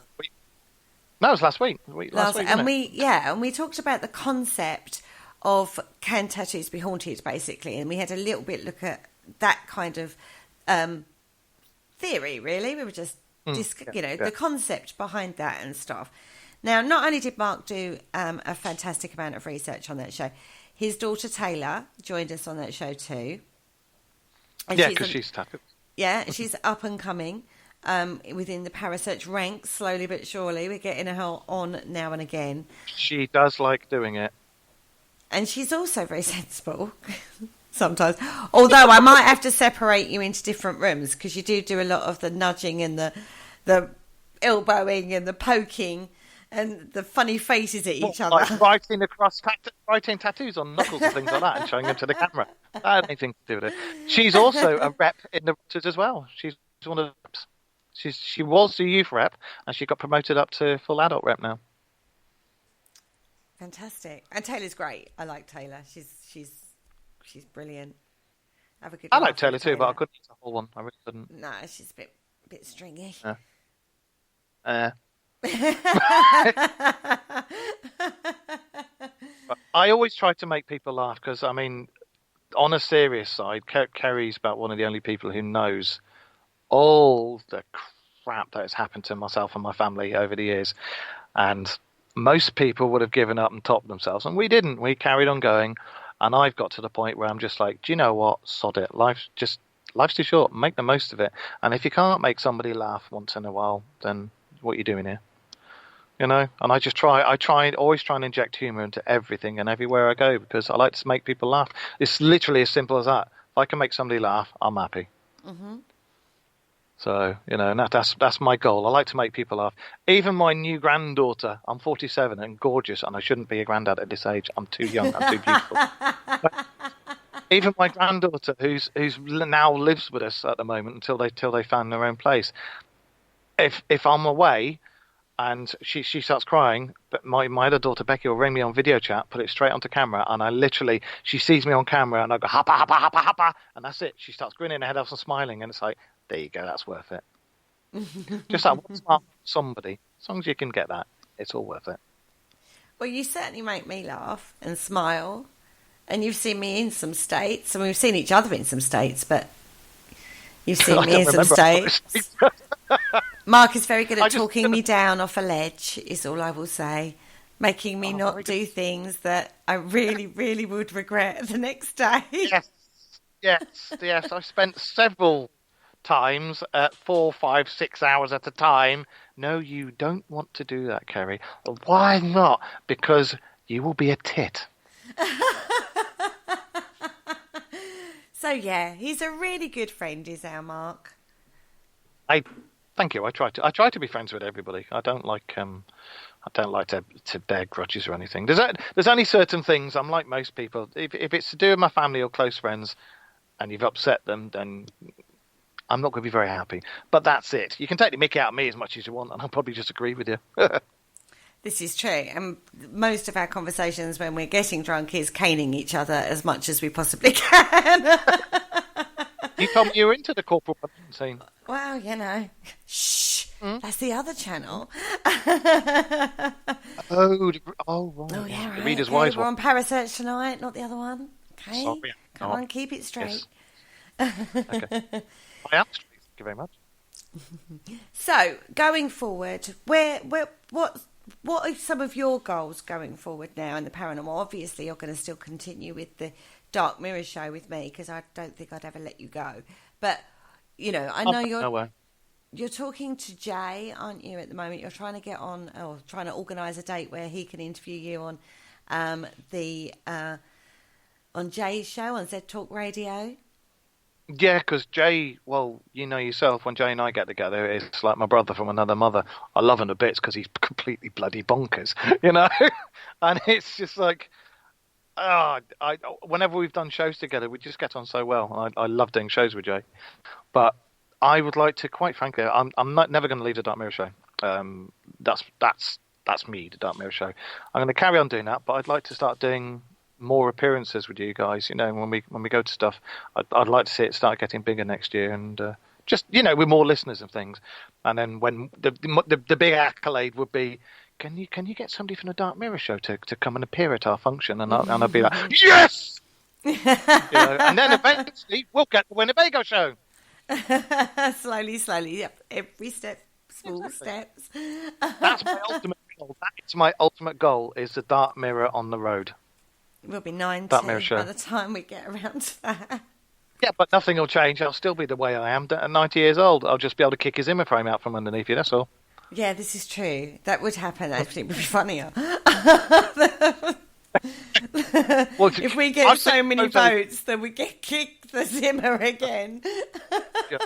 was last week. Last week, and we talked about the concept of can tattoos be haunted, basically, and we had a little bit look at that kind of theory, really. We were just the concept behind that and stuff. Now, not only did Mark do a fantastic amount of research on that show, his daughter Taylor joined us on that show too. And because she's tattooed. Yeah, she's up and coming within the Parasearch ranks, slowly but surely. We're getting her on now and again. She does like doing it. And she's also very sensible. Sometimes, although I might have to separate you into different rooms, because you do a lot of the nudging and the elbowing and the poking and the funny faces at each other. Like writing tattoos on knuckles and things like that and showing them to the camera. That had anything to do with it. She's also a rep in the Raptors as well. She's one of the reps. She was the youth rep, and she got promoted up to full adult rep now. Fantastic. And Taylor's great. I like Taylor. She's brilliant. Have a good. I like Taylor too, but I couldn't eat the whole one. I really couldn't. No, she's a bit stringy. I always try to make people laugh, because, I mean, on a serious side, Kerry's about one of the only people who knows all the crap that has happened to myself and my family over the years. And most people would have given up and topped themselves, and we didn't. We carried on going. And I've got to the point where I'm just like, do you know what? Sod it. Life's too short. Make the most of it. And if you can't make somebody laugh once in a while, then what are you doing here? You know? And I always try and inject humour into everything and everywhere I go, because I like to make people laugh. It's literally as simple as that. If I can make somebody laugh, I'm happy. Mm-hmm. So, and that's my goal. I like to make people laugh. Even my new granddaughter, I'm 47 and gorgeous, and I shouldn't be a granddad at this age. I'm too young. I'm too beautiful. Even my granddaughter, who's now lives with us at the moment until they found their own place. If I'm away and she starts crying, but my other daughter Becky will ring me on video chat, put it straight onto camera, and she sees me on camera, and I go hapa hapa hapa hapa, and that's it. She starts grinning her head off and smiling, and it's like, there you go, that's worth it. Just that one smile from somebody, as long as you can get that, it's all worth it. Well, you certainly make me laugh and smile, and you've seen me in some states, and we've seen each other in some states, but you've seen me in some states. Mark is very good at talking me down off a ledge, is all I will say. Making me not do things that I really, really would regret the next day. Yes. I spent several times at 4, 5, 6 hours at a time. No, you don't want to do that, Kerry. Why not? Because you will be a tit. So yeah, he's a really good friend, is our Mark. Thank you. I try to be friends with everybody. I don't like to bear grudges or anything. There's only certain things. I'm like most people. If it's to do with my family or close friends, and you've upset them, then I'm not going to be very happy. But that's it. You can take the mickey out of me as much as you want, and I'll probably just agree with you. This is true. And most of our conversations when we're getting drunk is caning each other as much as we possibly can. You told me you were into the corporal punishment scene. Well, shh. That's the other channel. Right. Oh, yeah, right. The Reader's Wise We're one. on Parasearch tonight, not the other one. Okay. Sorry. Come on, keep it straight. Yes. Okay. I am straight. Thank you very much. So, going forward, what are some of your goals going forward now in the paranormal? Obviously, you're going to still continue with the Dark Mirror show with me, because I don't think I'd ever let you go. But, I know you're talking to Jay, aren't you, at the moment? You're trying to get on, or trying to organise a date where he can interview you on on Jay's show on Z Talk Radio. Yeah, because Jay, well, you know yourself, when Jay and I get together, it's like my brother from another mother. I love him to bits because he's completely bloody bonkers, And it's just like, whenever we've done shows together, we just get on so well. I love doing shows with Jay. But I would like to, quite frankly, I'm never going to leave the Dark Mirror show. That's me, the Dark Mirror show. I'm going to carry on doing that, but I'd like to start doing more appearances with you guys. When we go to stuff, I'd like to see it start getting bigger next year, and just with more listeners and things. And then when the big accolade would be, can you get somebody from the Dark Mirror show to come and appear at our function? And I'll be like, yes. And then eventually we'll get the Winnebago show. slowly, yep. Every step, small steps. That's my ultimate goal. That's my ultimate goal, is the Dark Mirror on the road. We'll be 90 by the time we get around to that. Yeah, but nothing will change. I'll still be the way I am. At 90 years old, I'll just be able to kick his Zimmer frame out from underneath you, that's all. Yeah, this is true. That would happen, actually. It would be funnier. Well, if we get so many votes, then we get kicked the Zimmer again. Yeah.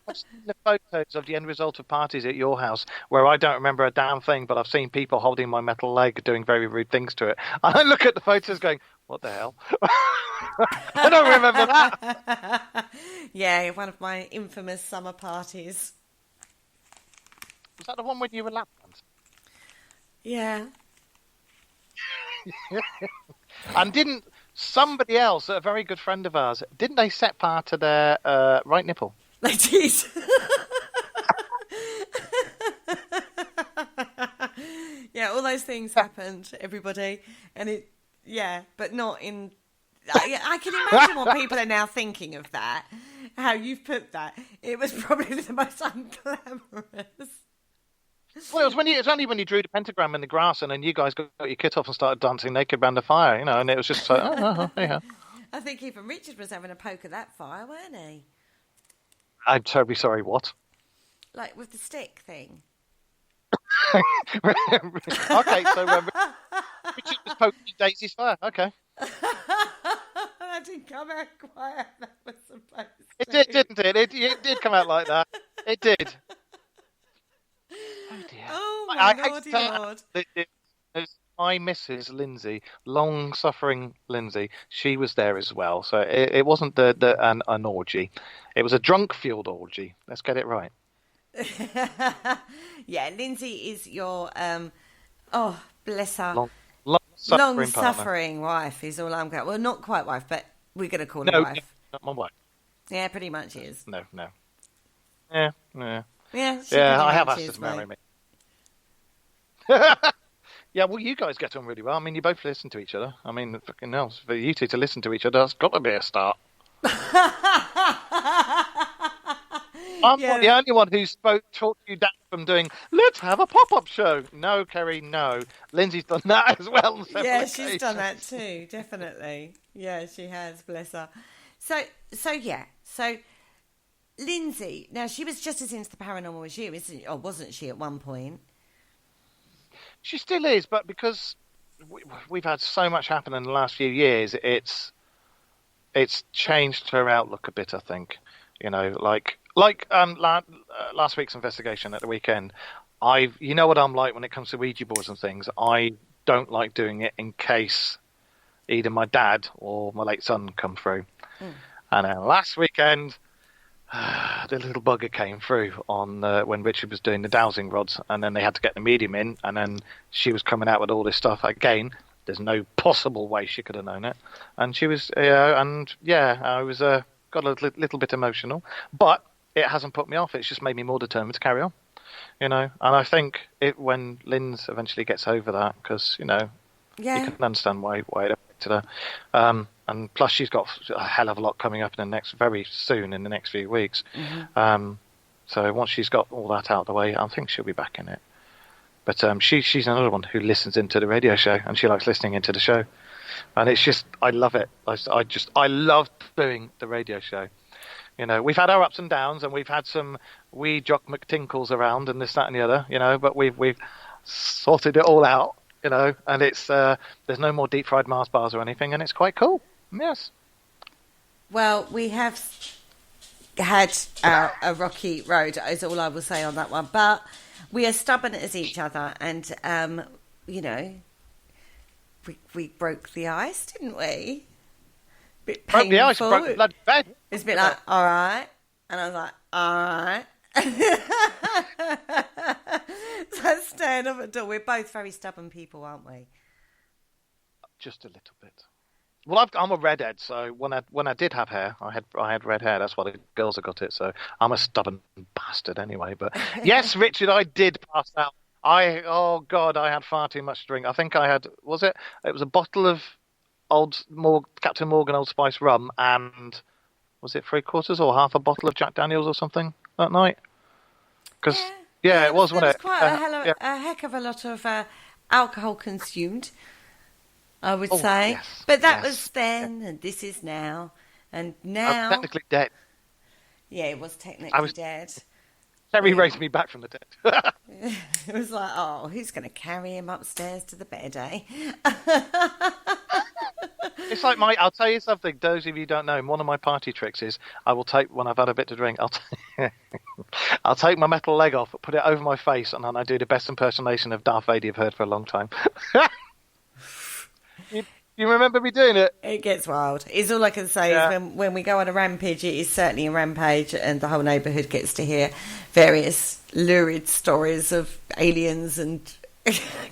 I've seen the photos of the end result of parties at your house where I don't remember a damn thing, but I've seen people holding my metal leg doing very rude things to it. And I look at the photos going, what the hell? I don't remember that. Yeah, one of my infamous summer parties. Was that the one when you were lap dance? Yeah. And didn't somebody else, a very good friend of ours, didn't they set fire to their right nipple? They did. Yeah, all those things happened, everybody. And but not in... I can imagine what people are now thinking of that, how you've put that. It was probably the most unglamorous. Well, it was only when you drew the pentagram in the grass, and then you guys got your kit off and started dancing naked around the fire, and it was just like, yeah. I think even Richard was having a poke at that fire, weren't he? I'm terribly sorry, what? Like with the stick thing. Okay, so Richard was poking Daisy's fire, okay. I That didn't come out quite how that was supposed to. It did, didn't it? It did come out like that. It did. Oh dear. Oh my lordy lord. My Mrs. Lindsay, long-suffering Lindsay, she was there as well. So it wasn't an orgy. It was a drunk-fueled orgy. Let's get it right. Yeah, Lindsay is your, bless her, long-suffering wife is all I'm going. Well, not quite wife, but we're going to call her wife. No, not my wife. Yeah, pretty much is. No. Yeah. Yeah, I have asked her to marry me. Yeah, well, you guys get on really well. I mean, you both listen to each other. I mean, fucking hell, for you two to listen to each other, that's got to be a start. I'm not the only one who talked you down from doing, let's have a pop-up show. No, Kerry, no. Lindsay's done that as well. Yeah, she's done that too, definitely. Yeah, she has, bless her. So Lindsay, now she was just as into the paranormal as you, wasn't she, at one point? She still is, but because we've had so much happen in the last few years, it's changed her outlook a bit, I think. You know, last week's investigation at the weekend, you know what I'm like when it comes to Ouija boards and things. I don't like doing it in case either my dad or my late son come through. And then last weekend, the little bugger came through on when Richard was doing the dowsing rods, and then they had to get the medium in, and then she was coming out with all this stuff again. There's no possible way she could have known it, and she was, I was got a little bit emotional, but it hasn't put me off. It's just made me more determined to carry on, you know. And I think when Lynn's eventually gets over that, because you can understand why it affected her. And plus, she's got a hell of a lot coming up very soon in the next few weeks. Mm-hmm. So once she's got all that out of the way, I think she'll be back in it. But she's another one who listens into the radio show, and she likes listening into the show. And it's just, I love it. I love doing the radio show. You know, we've had our ups and downs, and we've had some wee Jock McTinkles around, and this, that, and the other. You know, but we've sorted it all out. You know, and it's there's no more deep fried Mars bars or anything, and it's quite cool. Yes. Well, we have had a rocky road, is all I will say on that one. But we are stubborn as each other, and we broke the ice, didn't we? Bit painful. Broke the ice, broke the bloody bed. It's a bit like, all right, and I was like, all right. So stand up at the door. We're both very stubborn people, aren't we? Just a little bit. Well, I'm a redhead, so when I did have hair, I had red hair. That's why the girls have got it. So I'm a stubborn bastard anyway. But yes, Richard, I did pass out. I had far too much to drink. I think I had, it was a bottle of Captain Morgan Old Spice rum, and was it 3/4 or half a bottle of Jack Daniels or something that night? Because it was, wasn't it? Quite a heck of a lot of alcohol consumed, I would say. Yes, but that was then, and this is now. And now... I was technically dead. Yeah, it was technically dead. Terry raised me back from the dead. It was like, who's going to carry him upstairs to the bed, eh? It's like I'll tell you something, those of you who don't know, one of my party tricks is I will take, when I've had a bit to drink, I'll take my metal leg off, put it over my face, and then I do the best impersonation of Darth Vader you've heard for a long time. You remember me doing it? It gets wild. It's all I can say is when we go on a rampage, it is certainly a rampage, and the whole neighbourhood gets to hear various lurid stories of aliens and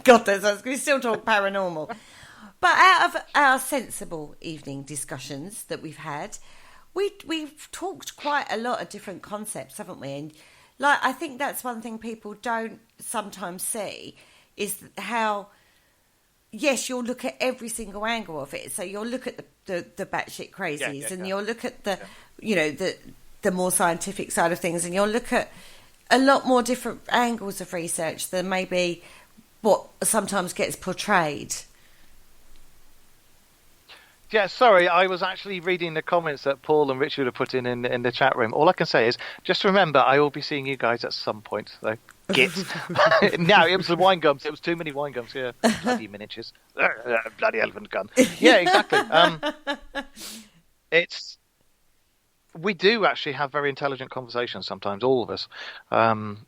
God, we still talk paranormal. But out of our sensible evening discussions that we've had, we've talked quite a lot of different concepts, haven't we? And I think that's one thing people don't sometimes see is how. Yes, you'll look at every single angle of it. So you'll look at the batshit crazies, and you'll look at the more scientific side of things, and you'll look at a lot more different angles of research than maybe what sometimes gets portrayed. Yeah, sorry, I was actually reading the comments that Paul and Richard have put in the chat room. All I can say is, just remember, I will be seeing you guys at some point, so git. No, it was the wine gums. It was too many wine gums, yeah. Bloody miniatures. Bloody elephant gun. Yeah, exactly. we do actually have very intelligent conversations sometimes, all of us, and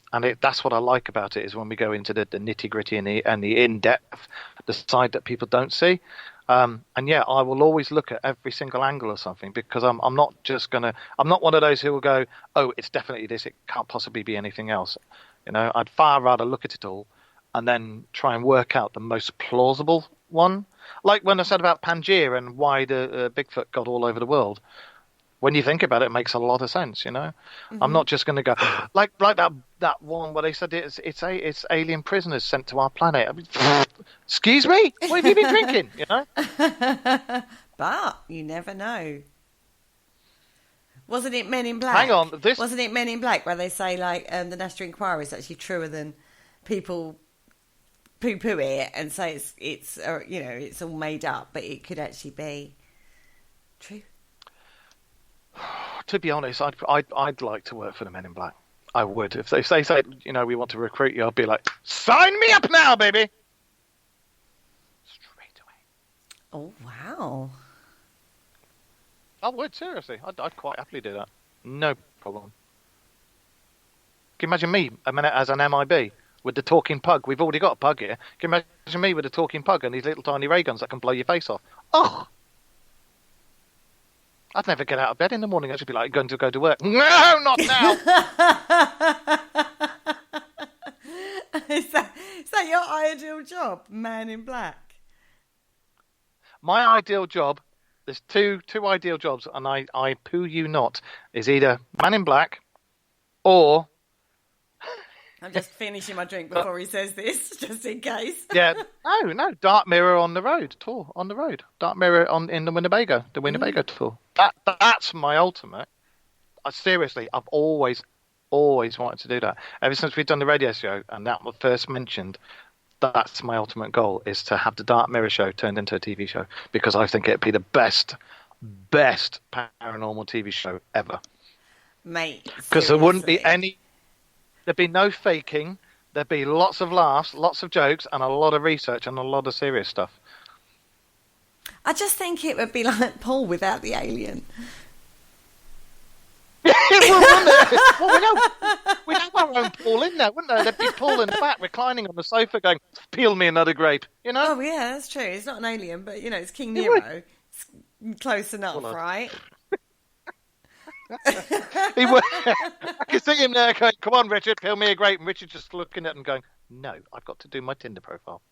that's what I like about it, is when we go into the nitty gritty and the in depth, the side that people don't see. And yeah, I will always look at every single angle of something, because I'm not one of those who will go, oh, it's definitely this, it can't possibly be anything else. I'd far rather look at it all and then try and work out the most plausible one. Like when I said about Pangaea and why the Bigfoot got all over the world. When you think about it, it makes a lot of sense, Mm-hmm. I'm not just going to go like that one where they said it's alien prisoners sent to our planet. I mean, excuse me, what have you been drinking? But you never know. Wasn't it Men in Black? Hang on, wasn't it Men in Black where they say like the National Enquiry is actually truer than people poo-poo it and say it's it's all made up, but it could actually be true. To be honest, I'd like to work for the Men in Black. I would. If they say, we want to recruit you, I'll be like, sign me up now, baby. Straight away. Oh, wow. I would, seriously. I'd quite happily do that. No problem. Can you imagine me as an MIB with the talking pug? We've already got a pug here. Can you imagine me with a talking pug and these little tiny ray guns that can blow your face off? Oh! I'd never get out of bed in the morning. I'd just be like, going to go to work. No, not now. Is that your ideal job, Man in Black? My ideal job, there's two ideal jobs, and I poo you not, is either Man in Black or... I'm just finishing my drink before he says this, just in case. Yeah, no, Dark Mirror on the road tour, on the road. Dark Mirror in the Winnebago tour. That's my ultimate. Seriously, I've always wanted to do that. Ever since we've done the radio show, and that was first mentioned, that's my ultimate goal, is to have the Dark Mirror show turned into a TV show, because I think it'd be the best paranormal TV show ever. Mate, because there wouldn't be any... There'd be no faking. There'd be lots of laughs, lots of jokes, and a lot of research and a lot of serious stuff. I just think it would be like Paul without the alien. Yeah, wouldn't it? Well, we'd have our own Paul in there, wouldn't there? There'd be Paul in the back reclining on the sofa going, peel me another grape, Oh, yeah, that's true. It's not an alien, but, it's King Nero. It's close enough, right? He would. I can see him there going, come on, Richard, peel me a grape. And Richard just looking at him going, no, I've got to do my Tinder profile.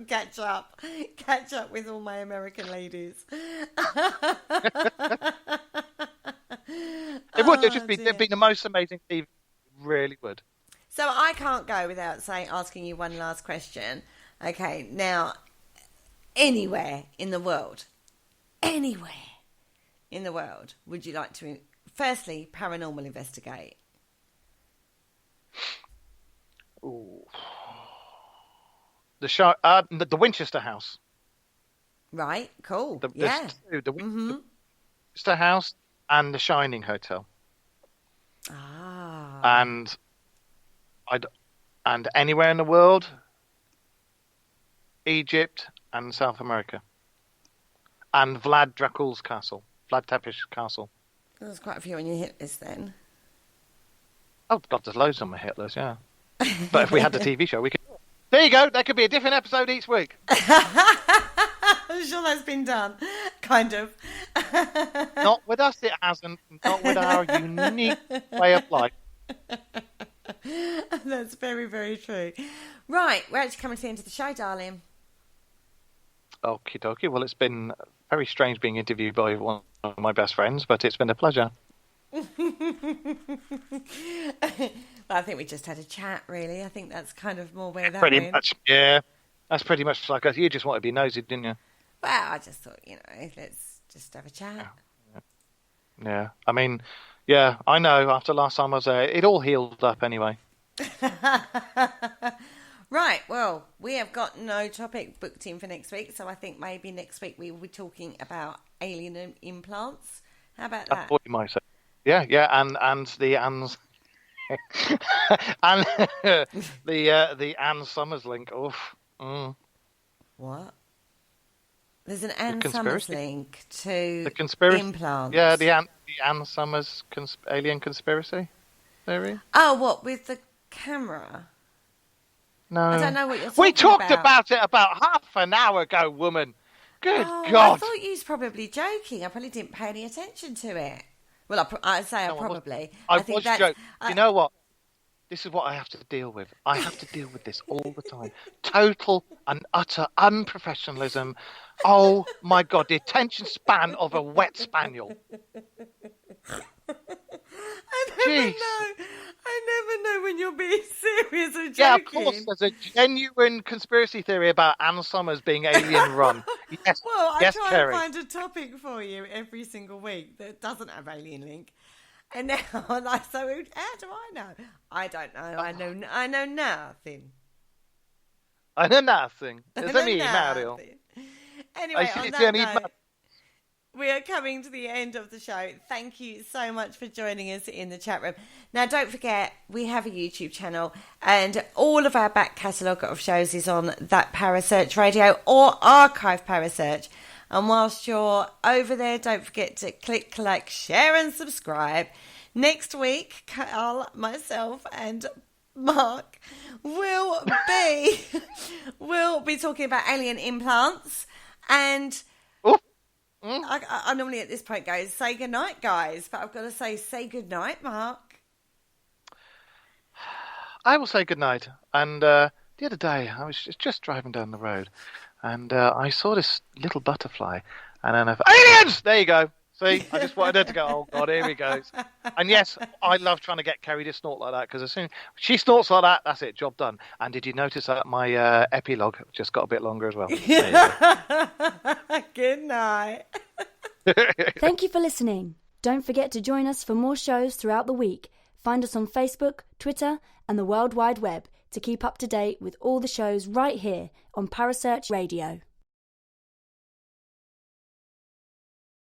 Catch up with all my American ladies. It would. It'd be the most amazing TV. It really would. So I can't go without asking you one last question. Okay, now, anywhere in the world, would you like to, firstly, paranormal investigate? Ooh. The Winchester House. Right, cool. The Winchester House and the Shining Hotel. Ah. And anywhere in the world, Egypt and South America. And Vlad Dracula's castle. Vlad Tepes castle. There's quite a few on your hit list then. Oh, God, there's loads on my hit list, yeah. But if we had the TV show, we could... There you go. There could be a different episode each week. I'm sure that's been done. Kind of. Not with us, it hasn't. Not with our unique way of life. That's very, very true. Right, we're actually coming to the end of the show, darling. Okie dokie. Well, it's been very strange being interviewed by one of my best friends, but it's been a pleasure. Well, I think we just had a chat, really. I think that's kind of more where that pretty went. Much, yeah. That's pretty much like us. You just want to be nosy, didn't you? Well, I just thought, let's just have a chat. Yeah. I mean, yeah, I know. After last time I was there, it all healed up anyway. Right, well, we have got no topic booked in for next week, so I think maybe next week we will be talking about alien implants. How about that? I thought you might say. Yeah, and the Anne's... and the Anne Summers link. Oof. Mm. What? There's an Ann Summers link to the conspiracy implants. Yeah, the Ann Summers alien conspiracy theory. Oh, what, with the camera? No, I don't know what you're talking about. We talked about it about half an hour ago, woman. Good God! I thought you was probably joking. I probably didn't pay any attention to it. Well, I'd say No, I probably. I think was that's joking. You know what? This is what I have to deal with. I have to deal with this all the time. Total and utter unprofessionalism. Oh my God, the attention span of a wet spaniel. I never know when you're being serious or joking. Yeah, of course. There's a genuine conspiracy theory about Ann Summers being alien run. Yes, well, I yes, try Kerry. and find a topic for you every single week that doesn't have alien link. And now, so how do I know? I don't know. I know nothing. I know nothing. I It's know only Mario. nothing. Anyway, on that note, we are coming to the end of the show. Thank you so much for joining us in the chat room. Now, don't forget, we have a YouTube channel, and all of our back catalogue of shows is on that Parasearch Radio or Archive Parasearch. And whilst you're over there, don't forget to click, like, share and subscribe. Next week, Carl, myself and Mark will be talking about alien implants. And I normally at this point go, say goodnight, guys. But I've got to say goodnight, Mark. I will say goodnight. And the other day, I was just driving down the road, and I saw this little butterfly, and then I thought, aliens! There you go. See, I just wanted her to go, oh, God, here he goes. And yes, I love trying to get Kerry to snort like that, because as soon as she snorts like that, that's it, job done. And did you notice that my epilogue just got a bit longer as well? Good night. Thank you for listening. Don't forget to join us for more shows throughout the week. Find us on Facebook, Twitter, and the World Wide Web to keep up to date with all the shows right here on Parasearch Radio.